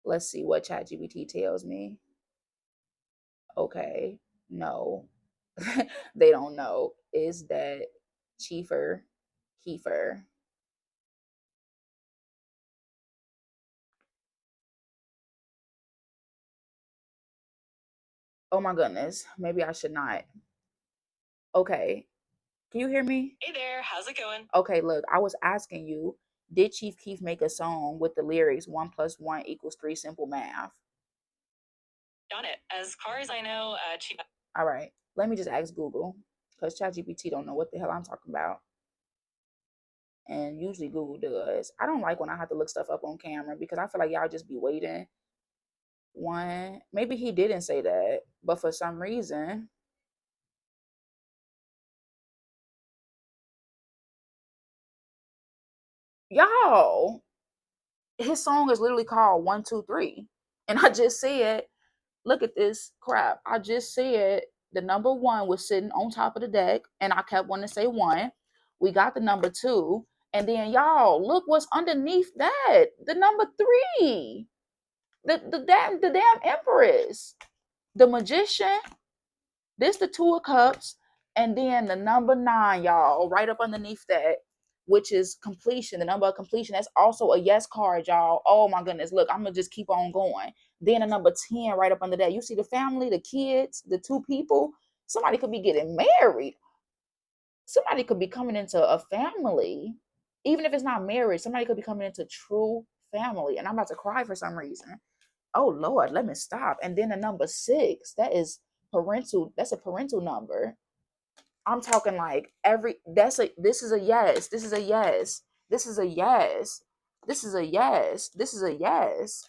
Let's see what ChatGPT tells me. Okay, no. They don't know. Is that Chiefer Kiefer? Oh my goodness. Maybe I should not. Okay. Can you hear me? Hey there, how's it going? Okay, look, I was asking you, did Chief Keef make a song with the lyrics 1 + 1 = 3 simple math? Got it. As far as I know, All right. Let me just ask Google. Because ChatGPT don't know what the hell I'm talking about. And usually Google does. I don't like when I have to look stuff up on camera because I feel like y'all just be waiting. Maybe he didn't say that, but for some reason, y'all, his song is literally called 1 2 3. And I just said, look at this crap. I just said the number one was sitting on top of the deck, and I kept wanting to say one. We got the number two, and then y'all look what's underneath that. The number three. The damn Empress. The Magician. This the Two of Cups, and then the number 9, y'all, right up underneath that, which is completion. The number of completion. That's also a yes card, y'all. Oh my goodness. Look, I'm gonna just keep on going. Then the number 10 right up under that. You see the family, the kids, the two people. Somebody could be getting married. Somebody could be coming into a family. Even if it's not marriage, somebody could be coming into true family. And I'm about to cry for some reason. Oh Lord, let me stop. And then the number 6, that is parental, that's a parental number. I'm talking like this is a yes, this is a yes, this is a yes, this is a yes, this is a yes.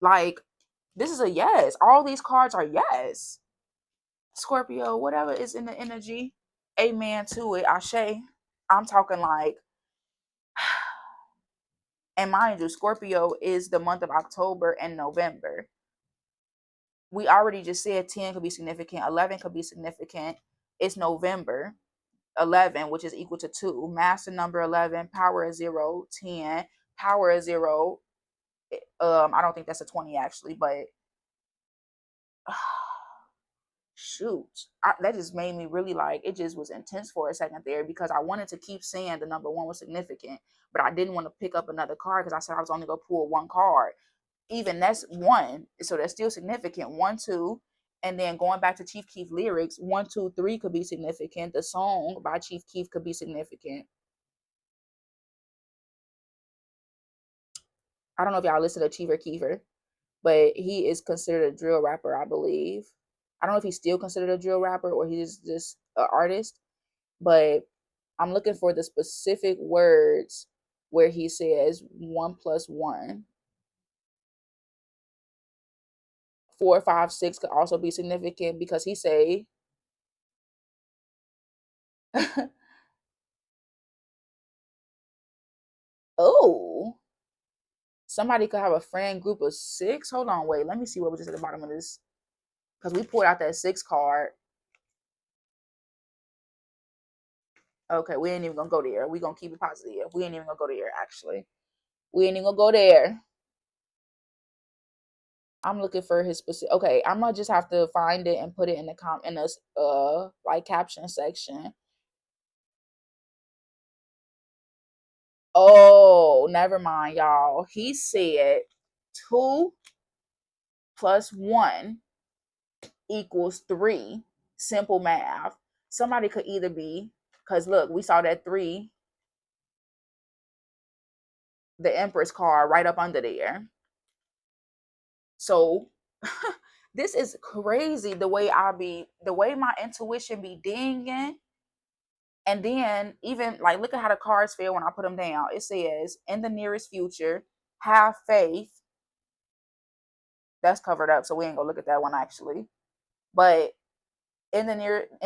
Like, this is a yes. All these cards are yes. Scorpio, whatever is in the energy, amen to it. Ashe. I'm talking like, and mind you, Scorpio is the month of October and November. We already just said 10 could be significant, 11 could be significant. It's November. 11, which is equal to 2. Master number 11, power is 0, 10, power is 0. I don't think that's a 20 actually, but shoot. That just made me really like, it just was intense for a second there because I wanted to keep saying the number 1 was significant, but I didn't want to pick up another card because I said I was only going to pull one card. Even that's 1, so that's still significant. 1 2. And then going back to Chief Keef lyrics, 1 2 3 could be significant. The song by Chief Keef could be significant. I don't know if y'all listen to Cheever Keefer, but he is considered a drill rapper, I believe. I don't know if he's still considered a drill rapper or he's just an artist, but I'm looking for the specific words where he says 1 + 1. 4, 5, 6 could also be significant because he say oh, somebody could have a friend group of 6. Hold on, wait. Let me see what was just at the bottom of this. Because we pulled out that 6 card. Okay, we ain't even gonna go there. We gonna keep it positive. We ain't even gonna go there, actually. We ain't even gonna go there. I'm looking for his specific. Okay, I'm gonna just have to find it and put it in the like caption section. Oh, never mind, y'all. He said 2 + 1 = 3. Simple math. Somebody could either be, because look, we saw that 3, the Empress card right up under there. So this is crazy the way my intuition be dinging. And then even like look at how the cards feel when I put them down. It says in the nearest future, have faith. That's covered up, so we ain't gonna look at that one actually. But in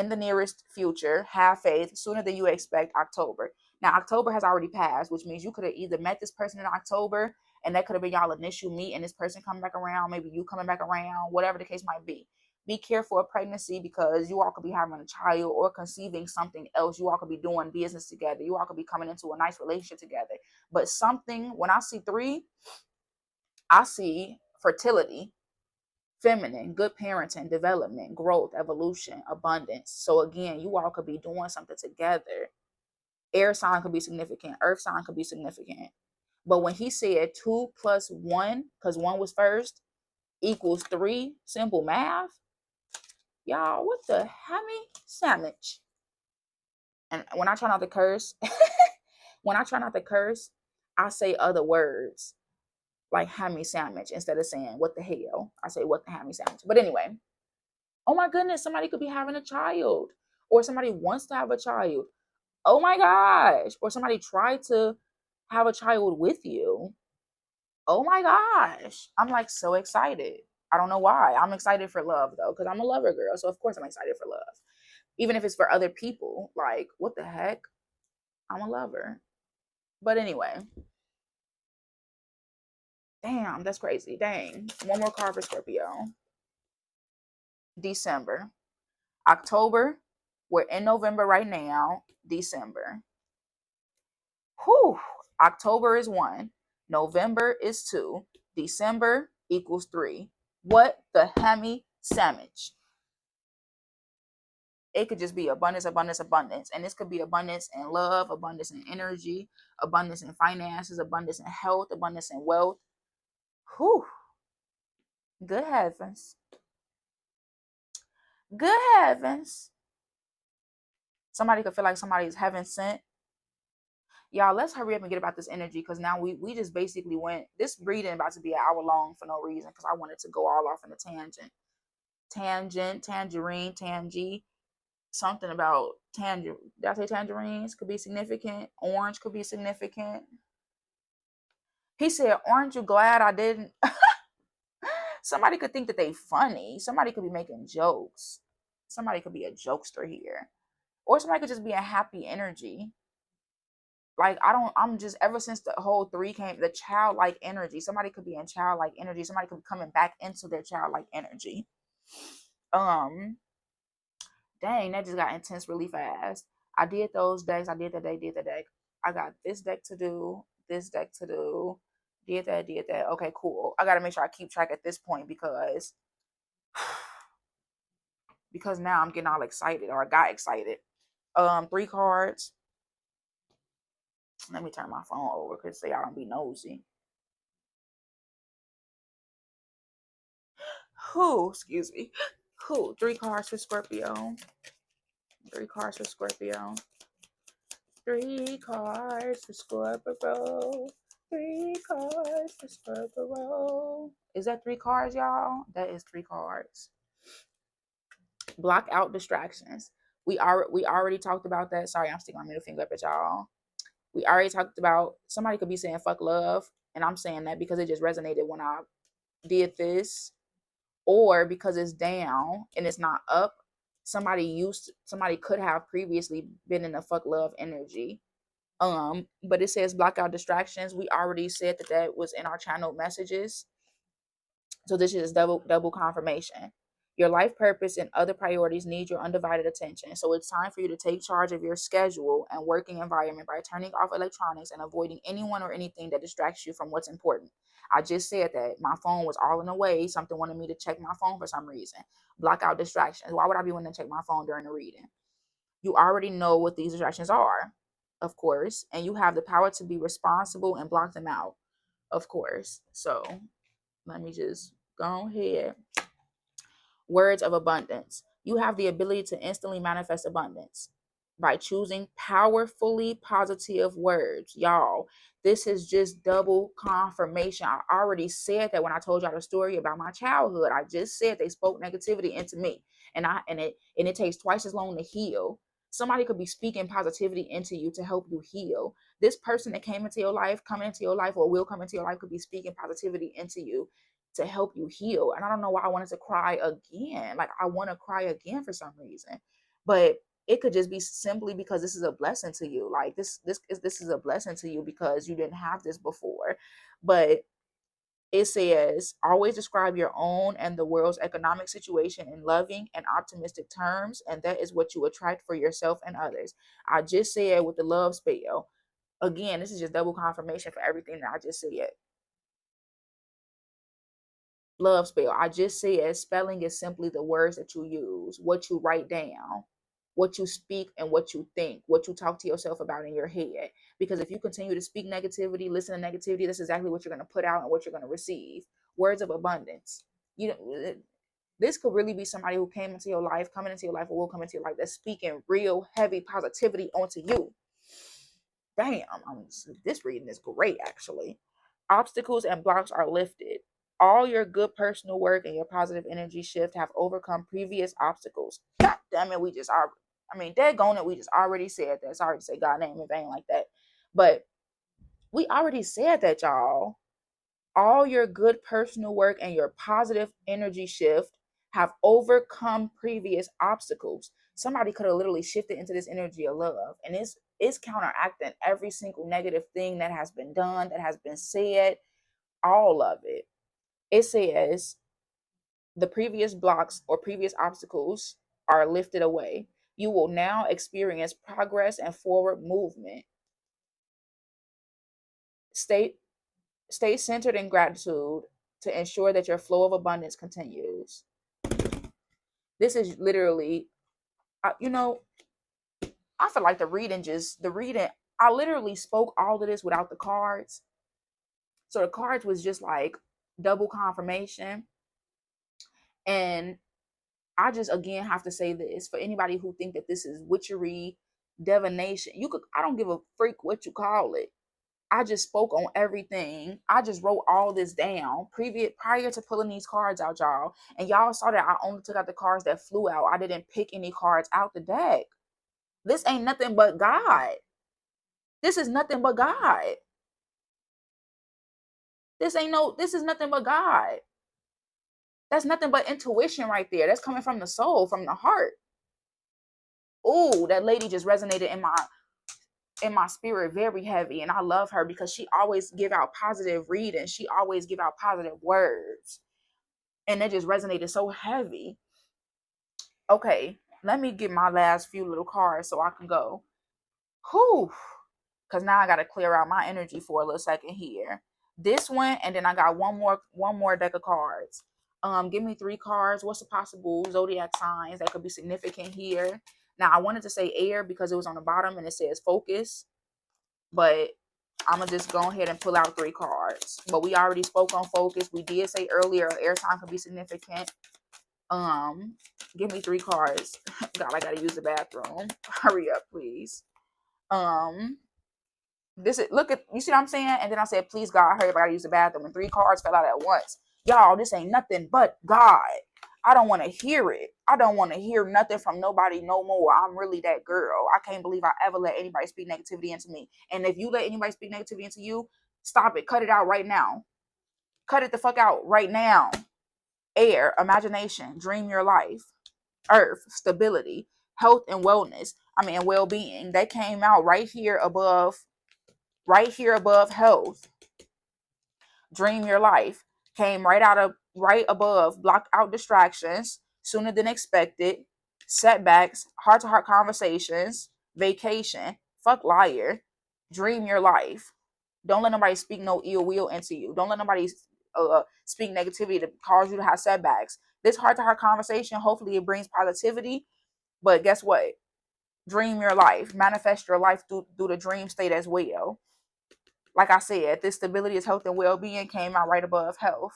the nearest future. Have faith. Sooner than you expect. October. Now October has already passed, which means you could have either met this person in October, and that could have been y'all initial meet, and this person coming back around, maybe you coming back around, whatever the case might be. Be careful of pregnancy because you all could be having a child or conceiving something else. You all could be doing business together. You all could be coming into a nice relationship together. But something, when I see three, I see fertility, feminine, good parenting, development, growth, evolution, abundance. So again, you all could be doing something together. Air sign could be significant, earth sign could be significant. But when he said 2 plus 1, because 1 was first, equals 3, simple math, y'all, what the hammy sandwich? And when I try not to curse, when I try not to curse, I say other words like hammy sandwich instead of saying what the hell. I say what the hammy sandwich. But anyway, oh my goodness, somebody could be having a child, or somebody wants to have a child. Oh my gosh, or somebody tried to have a child with you. Oh my gosh, I'm like so excited. I don't know why. I'm excited for love though, because I'm a lover girl. So of course I'm excited for love. Even if it's for other people. Like, what the heck? I'm a lover. But anyway, damn, that's crazy. Dang. One more card for Scorpio. December. October. We're in November right now. December. Whew. October is 1. November is 2. December equals 3. What the hammy sandwich? It could just be abundance, abundance, abundance. And this could be abundance in love, abundance in energy, abundance in finances, abundance in health, abundance in wealth. Whew. Good heavens. Good heavens. Somebody could feel like somebody's heaven sent. Y'all, let's hurry up and get about this energy because now we just basically went. This reading about to be an hour long for no reason because I wanted to go all off in a tangent. Tangent, tangerine, tangy. Something about tangerine. Did I say tangerines could be significant? Orange could be significant. He said, aren't you glad I didn't? Somebody could think that they funny. Somebody could be making jokes. Somebody could be a jokester here. Or somebody could just be a happy energy. Like, I'm just, ever since the whole 3 came, the childlike energy. Somebody could be in childlike energy. Somebody could be coming back into their childlike energy. Dang, that just got intense really fast. I did those decks. I did the deck. I got this deck to do, this deck to do. Did that. Okay, cool. I gotta make sure I keep track at this point because now I'm getting all excited, or I got excited. 3 cards. Let me turn my phone over because say I don't be nosy. Who, excuse me. Who? 3 cards for Scorpio. 3 cards for Scorpio. 3 cards for Scorpio. 3 cards for Scorpio. Is that 3 cards, y'all? That is 3 cards. Block out distractions. We already talked about that. Sorry, I'm sticking my middle finger up at y'all. We already talked about somebody could be saying fuck love, and I'm saying that because it just resonated when I did this, or because it's down and it's not up. Somebody could have previously been in the fuck love energy. But it says block out distractions. We already said that was in our channel messages. So this is double confirmation. Your life purpose and other priorities need your undivided attention. So it's time for you to take charge of your schedule and working environment by turning off electronics and avoiding anyone or anything that distracts you from what's important. I just said that my phone was all in the way. Something wanted me to check my phone for some reason. Block out distractions. Why would I be wanting to check my phone during the reading? You already know what these distractions are, of course, and you have the power to be responsible and block them out, of course. So let me just go ahead. Words of abundance. You have the ability to instantly manifest abundance by choosing powerfully positive words. Y'all, this is just double confirmation. I already said that when I told y'all the story about my childhood. I just said they spoke negativity into me. And it takes twice as long to heal. Somebody could be speaking positivity into you to help you heal. This person that came into your life, coming into your life, or will come into your life could be speaking positivity into you. to help you heal. And I don't know why I wanted to cry again. Like I want to cry again for some reason. But it could just be simply because this is a blessing to you. Like this is a blessing to you because you didn't have this before. But it says, always describe your own and the world's economic situation in loving and optimistic terms, and that is what you attract for yourself and others. I just said with the love spell. Again, this is just double confirmation for everything that I just said. Love spell. I just said spelling is simply the words that you use, what you write down, what you speak, and what you think, what you talk to yourself about in your head. Because if you continue to speak negativity, listen to negativity, that's exactly what you're going to put out and what you're going to receive. Words of abundance. You know, this could really be somebody who came into your life, coming into your life, or will come into your life that's speaking real heavy positivity onto you. Damn, this reading is great actually. Obstacles and blocks are lifted. All your good personal work and your positive energy shift have overcome previous obstacles. God damn it, we just are. I mean, daggone it, we just already said that. Sorry to say God name in vain like that, but we already said that, y'all. All your good personal work and your positive energy shift have overcome previous obstacles. Somebody could have literally shifted into this energy of love, and it's counteracting every single negative thing that has been done, that has been said, all of it. It says the previous blocks or previous obstacles are lifted away. You will now experience progress and forward movement. Stay Stay centered in gratitude to ensure that your flow of abundance continues. This is literally, you know, I feel like the reading, I literally spoke all of this without the cards. So the cards was just like double confirmation. And I just again have to say this for anybody who think that this is witchery, divination. I don't give a freak what you call it. I just spoke on everything. I just wrote all this down prior to pulling these cards out, y'all. And y'all saw that I only took out the cards that flew out. I didn't pick any cards out the deck. This ain't nothing but God. This is nothing but God. This is nothing but God. That's nothing but intuition right there. That's coming from the soul, from the heart. Ooh, that lady just resonated in my spirit very heavy, and I love her because she always give out positive readings. She always give out positive words, and it just resonated so heavy. Okay, let me get my last few little cards so I can go. Whew, because now I got to clear out my energy for a little second here. This one, and then I got one more deck of cards. Give me 3 cards. What's the possible zodiac signs that could be significant here? Now I wanted to say air because it was on the bottom and it says focus, but I'm gonna just go ahead and pull out 3 cards. But we already spoke on focus. We did say earlier air sign could be significant. Give me 3 cards. God, I gotta use the bathroom. Hurry up, please. This is, look at, you see what I'm saying? And then I said, please God, hurry up, I gotta use the bathroom. And 3 cards fell out at once. Y'all, this ain't nothing but God. I don't want to hear it. I don't want to hear nothing from nobody no more. I'm really that girl. I can't believe I ever let anybody speak negativity into me. And if you let anybody speak negativity into you, stop it. Cut it out right now. Cut it the fuck out right now. Air, imagination, dream your life. Earth, stability, health and wellness. And well-being. They came out right here above health. Dream your life came right above block out distractions sooner than expected, setbacks, heart-to-heart conversations, vacation, fuck liar. Dream your life. Don't let nobody speak no ill will into you. Don't let nobody speak negativity to cause you to have setbacks. This heart-to-heart conversation, hopefully it brings positivity, but guess what? Dream your life. Manifest your life through the dream state as well. Like I said, this stability is health and well-being came out right above health.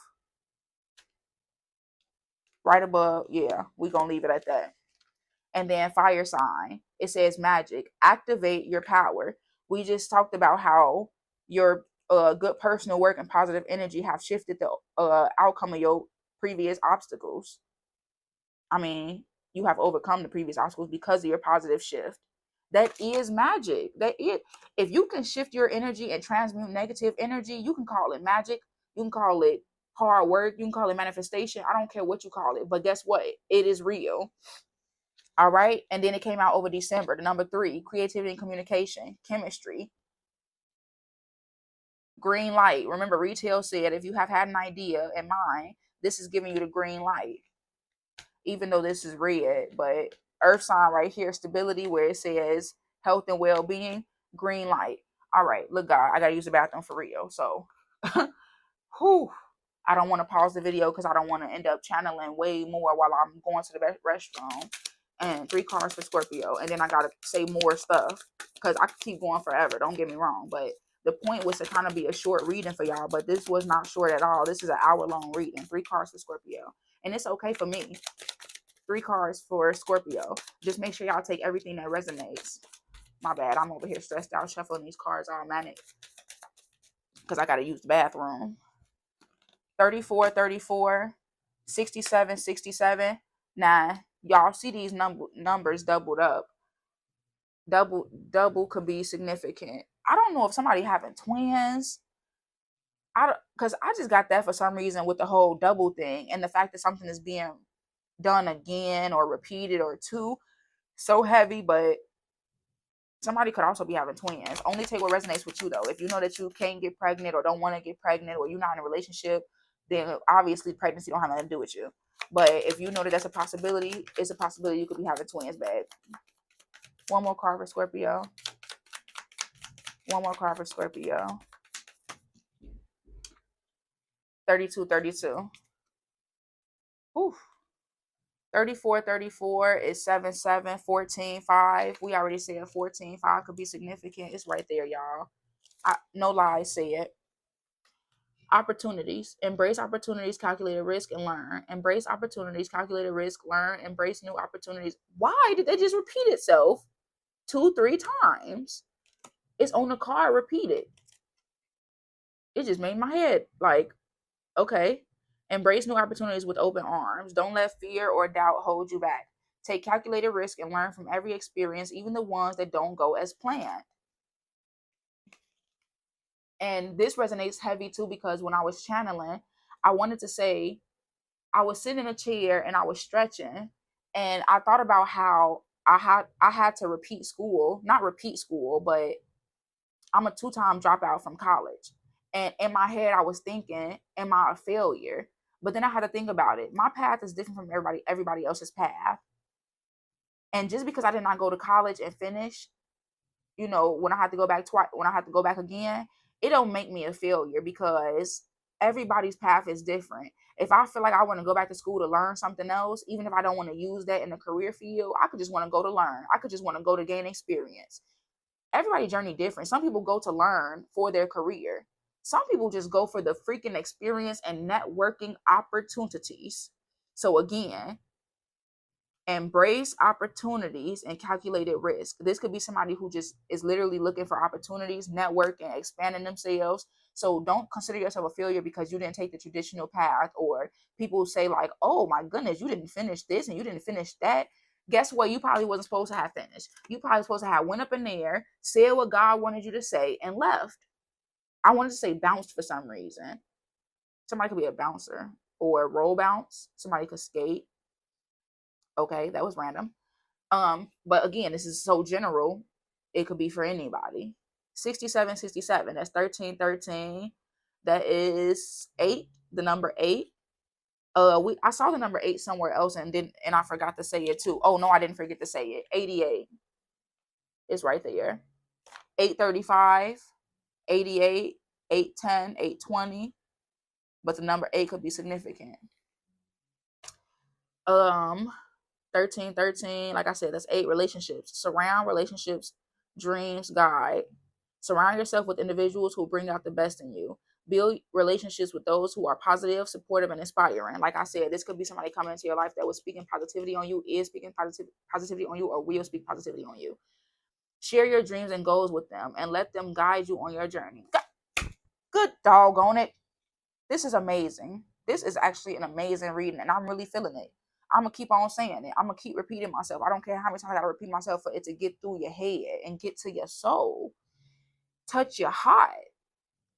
Right above, yeah, we're going to leave it at that. And then fire sign, it says magic. Activate your power. We just talked about how your good personal work and positive energy have shifted the outcome of your previous obstacles. You have overcome the previous obstacles because of your positive shift. That is magic. If you can shift your energy and transmute negative energy, you can call it magic. You can call it hard work, you can call it manifestation. I don't care what you call it, but guess what? It is real. All right. And then it came out over December. The number 3, creativity and communication, chemistry, green light. Remember, retail said if you have had an idea in mind, this is giving you the green light, even though this is red. But earth sign right here, stability, where it says health and well-being, green light. All right, look, God, I gotta use the bathroom for real. So whew, I don't want to pause the video because I don't want to end up channeling way more while I'm going to the restroom. And 3 cards for Scorpio. And then I gotta say more stuff because I could keep going forever. Don't get me wrong. But the point was to kind of be a short reading for y'all. But this was not short at all. This is an hour-long reading. 3 cards for Scorpio. And it's okay for me. 3 cards for Scorpio. Just make sure y'all take everything that resonates. My bad. I'm over here stressed out shuffling these cards all manic because I gotta use the bathroom. 34, 34, 67, 67. Now, y'all see these numbers doubled up. Double could be significant. I don't know if somebody having twins. Because I just got that for some reason with the whole double thing and the fact that something is being done again or repeated or two, so heavy. But somebody could also be having twins. Only take what resonates with you, though. If you know that you can't get pregnant or don't want to get pregnant or you're not in a relationship, then obviously pregnancy don't have nothing to do with you. But if you know that that's a possibility, it's a possibility you could be having twins, babe. One more card for Scorpio. One more card for Scorpio. 32, 32. Oof. 34, 34 is 7, 7, 14, 5. We already said 14, 5 could be significant. It's right there, y'all. No lies, say it. Opportunities. Embrace opportunities, calculated risk, and learn. Embrace opportunities, calculated risk, learn, embrace new opportunities. Why did they just repeat itself 2, 3 times? It's on the card repeated. It just made my head like, okay. Embrace new opportunities with open arms. Don't let fear or doubt hold you back. Take calculated risk and learn from every experience, even the ones that don't go as planned. And this resonates heavy too because when I was channeling, I wanted to say, I was sitting in a chair and I was stretching, and I thought about how I had to repeat school, not repeat school, but I'm a 2-time dropout from college. And in my head, I was thinking, am I a failure? But then I had to think about it. My path is different from everybody else's path. And just because I did not go to college and finish, when I had to go back twice, when I had to go back again, it don't make me a failure because everybody's path is different. If I feel like I want to go back to school to learn something else, even if I don't want to use that in the career field, I could just want to go to learn. I could just want to go to gain experience. Everybody's journey different. Some people go to learn for their career. Some people just go for the freaking experience and networking opportunities. So again, embrace opportunities and calculated risk. This could be somebody who just is literally looking for opportunities, networking, expanding themselves. So don't consider yourself a failure because you didn't take the traditional path, or people say like, oh my goodness, you didn't finish this and you didn't finish that. Guess what? You probably wasn't supposed to have finished. You probably supposed to have went up in there, said what God wanted you to say, and left. I wanted to say bounced for some reason. Somebody could be a bouncer or roll bounce. Somebody could skate. Okay, that was random. But again, this is so general, it could be for anybody. 67, 67. That's 13, 13. That is 8, the number 8. I saw the number 8 somewhere else and I forgot to say it too. Oh no, I didn't forget to say it. 88 is right there. 835, 88, 810, 820. But the number 8 could be significant. 13, 13, like I said, that's 8 relationships. Surround relationships, dreams, guide. Surround yourself with individuals who bring out the best in you. Build relationships with those who are positive, supportive, and inspiring. Like I said, this could be somebody coming into your life that was speaking positivity on you, is speaking positivity on you, or will speak positivity on you. Share your dreams and goals with them and let them guide you on your journey. Good doggone it. This is amazing. This is actually an amazing reading, and I'm really feeling it. I'm going to keep on saying it. I'm going to keep repeating myself. I don't care how many times I got to repeat myself for it to get through your head and get to your soul. Touch your heart.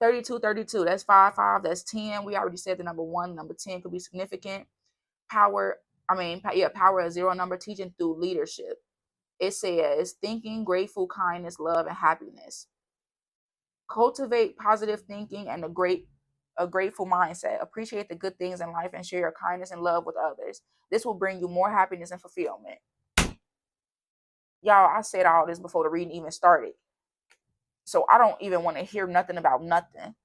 32, 32. That's 5, 5. That's 10. We already said the number 1. Number 10 could be significant. Power, power is 0 number, teaching through leadership. It says thinking, grateful, kindness, love, and happiness. Cultivate positive thinking and a grateful mindset. Appreciate the good things in life and share your kindness and love with others. This will bring you more happiness and fulfillment. Y'all, I said all this before the reading even started. So I don't even want to hear nothing about nothing.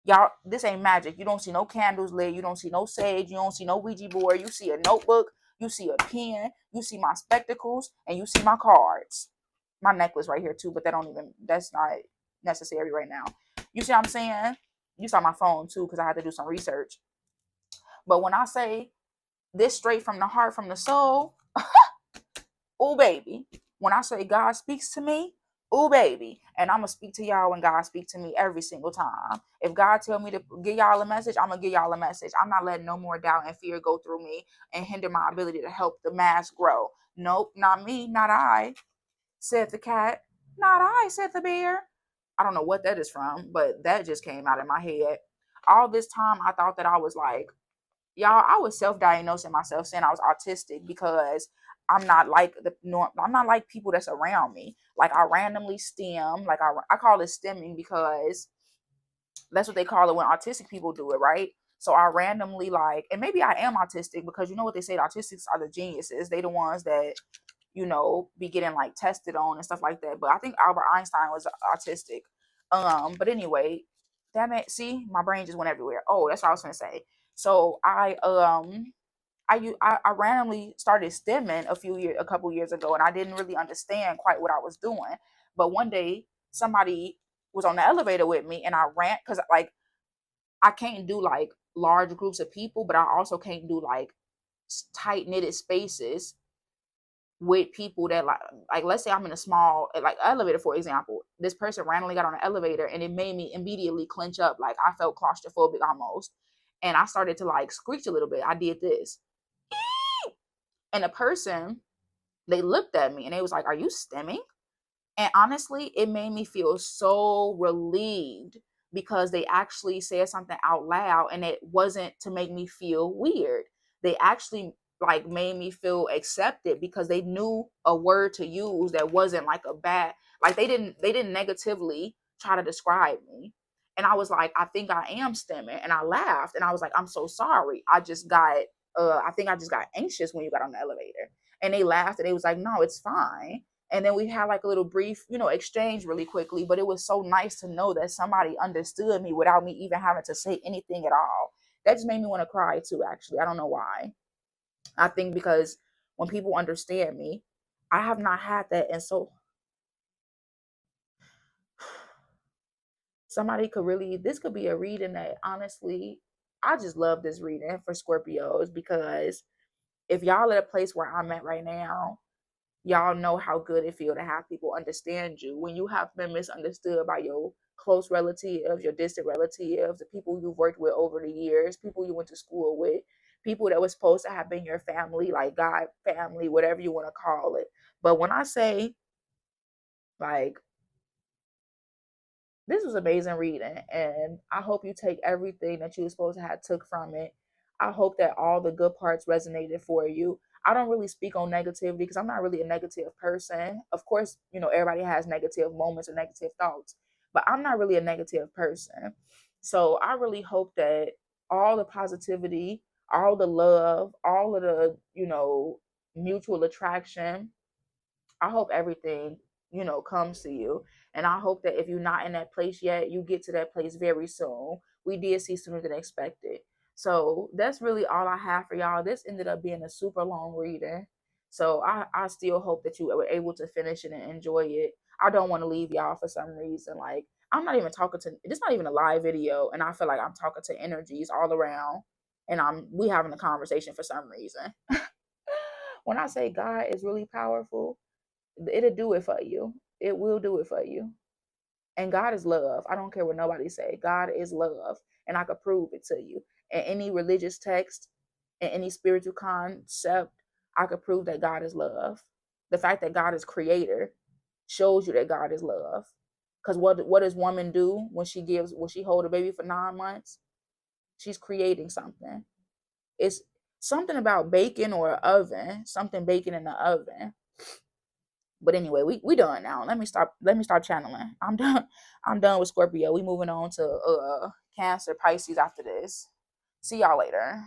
Y'all, this ain't magic. You don't see no candles lit. You don't see no sage. You don't see no Ouija board. You see a notebook. You see a pen. You see my spectacles. And you see my cards. My necklace right here too, but that's not necessary right now. You see what I'm saying? You saw my phone too, because I had to do some research. But when I say this straight from the heart, from the soul, oh baby. When I say God speaks to me, oh baby. And I'm gonna speak to y'all when God speaks to me every single time. If God tell me to give y'all a message, I'm gonna give y'all a message. I'm not letting no more doubt and fear go through me and hinder my ability to help the mass grow. Nope, not me, not I, said the cat. Not I, said the bear. I don't know what that is from, but that just came out of my head. All this time I thought that I was like, y'all, I was self-diagnosing myself saying I was autistic because I'm not like the norm. I'm not like people that's around me. Like I randomly stem. Like I call it stemming because that's what they call it when autistic people do it, right? So I randomly like, and maybe I am autistic because you know what they say, the autistics are the geniuses. They the ones that be getting like tested on and stuff like that. But I think Albert Einstein was autistic. But anyway, damn it, see, my brain just went everywhere. Oh, that's what I was gonna say. So I randomly started stimming a couple years ago, and I didn't really understand quite what I was doing. But one day, somebody was on the elevator with me, and I ran because like I can't do like large groups of people, but I also can't do like tight knitted spaces with people that like let's say I'm in a small like elevator, for example. This person randomly got on an elevator and it made me immediately clench up. Like I felt claustrophobic almost. And I started to like screech a little bit. I did this. And the person, they looked at me and they was like, "Are you stemming?" And honestly, it made me feel so relieved because they actually said something out loud and it wasn't to make me feel weird. They actually like made me feel accepted because they knew a word to use that wasn't like a bad, like they didn't negatively try to describe me. And I was like, I think I am stemming. And I laughed and I was like, I'm so sorry. I think I just got anxious when you got on the elevator. And they laughed and they was like, no, it's fine. And then we had like a little brief, exchange really quickly. But it was so nice to know that somebody understood me without me even having to say anything at all. That just made me want to cry too, actually. I don't know why. I think because when people understand me, I have not had that. And so this could be a reading that honestly, I just love this reading for Scorpios because if y'all at a place where I'm at right now, y'all know how good it feel to have people understand you when you have been misunderstood by your close relatives, your distant relatives, the people you've worked with over the years, people you went to school with, people that were supposed to have been your family, like God family, whatever you want to call it. But when I say like this was amazing reading, and I hope you take everything that you were supposed to have took from it. I hope that all the good parts resonated for you. I don't really speak on negativity because I'm not really a negative person. Of course, everybody has negative moments or negative thoughts, but I'm not really a negative person. So I really hope that all the positivity, all the love, all of the, mutual attraction, I hope everything, comes to you. And I hope that if you're not in that place yet, you get to that place very soon. We did see sooner than expected. So that's really all I have for y'all. This ended up being a super long reading. So I still hope that you were able to finish it and enjoy it. I don't want to leave y'all for some reason. Like I'm not even talking to it's not even a live video, and I feel like I'm talking to energies all around and we having a conversation for some reason. When I say God is really powerful, it'll do it for you. It will do it for you. And God is love. I don't care what nobody say. God is love, and I could prove it to you. In any religious text, in any spiritual concept, I could prove that God is love. The fact that God is creator shows you that God is love. Because what does woman do when she hold a baby for 9 months? She's creating something. It's something about bacon or oven, something baking in the oven. But anyway, we done now. Let me stop channeling. I'm done. I'm done with Scorpio. We moving on to Cancer, Pisces after this. See y'all later.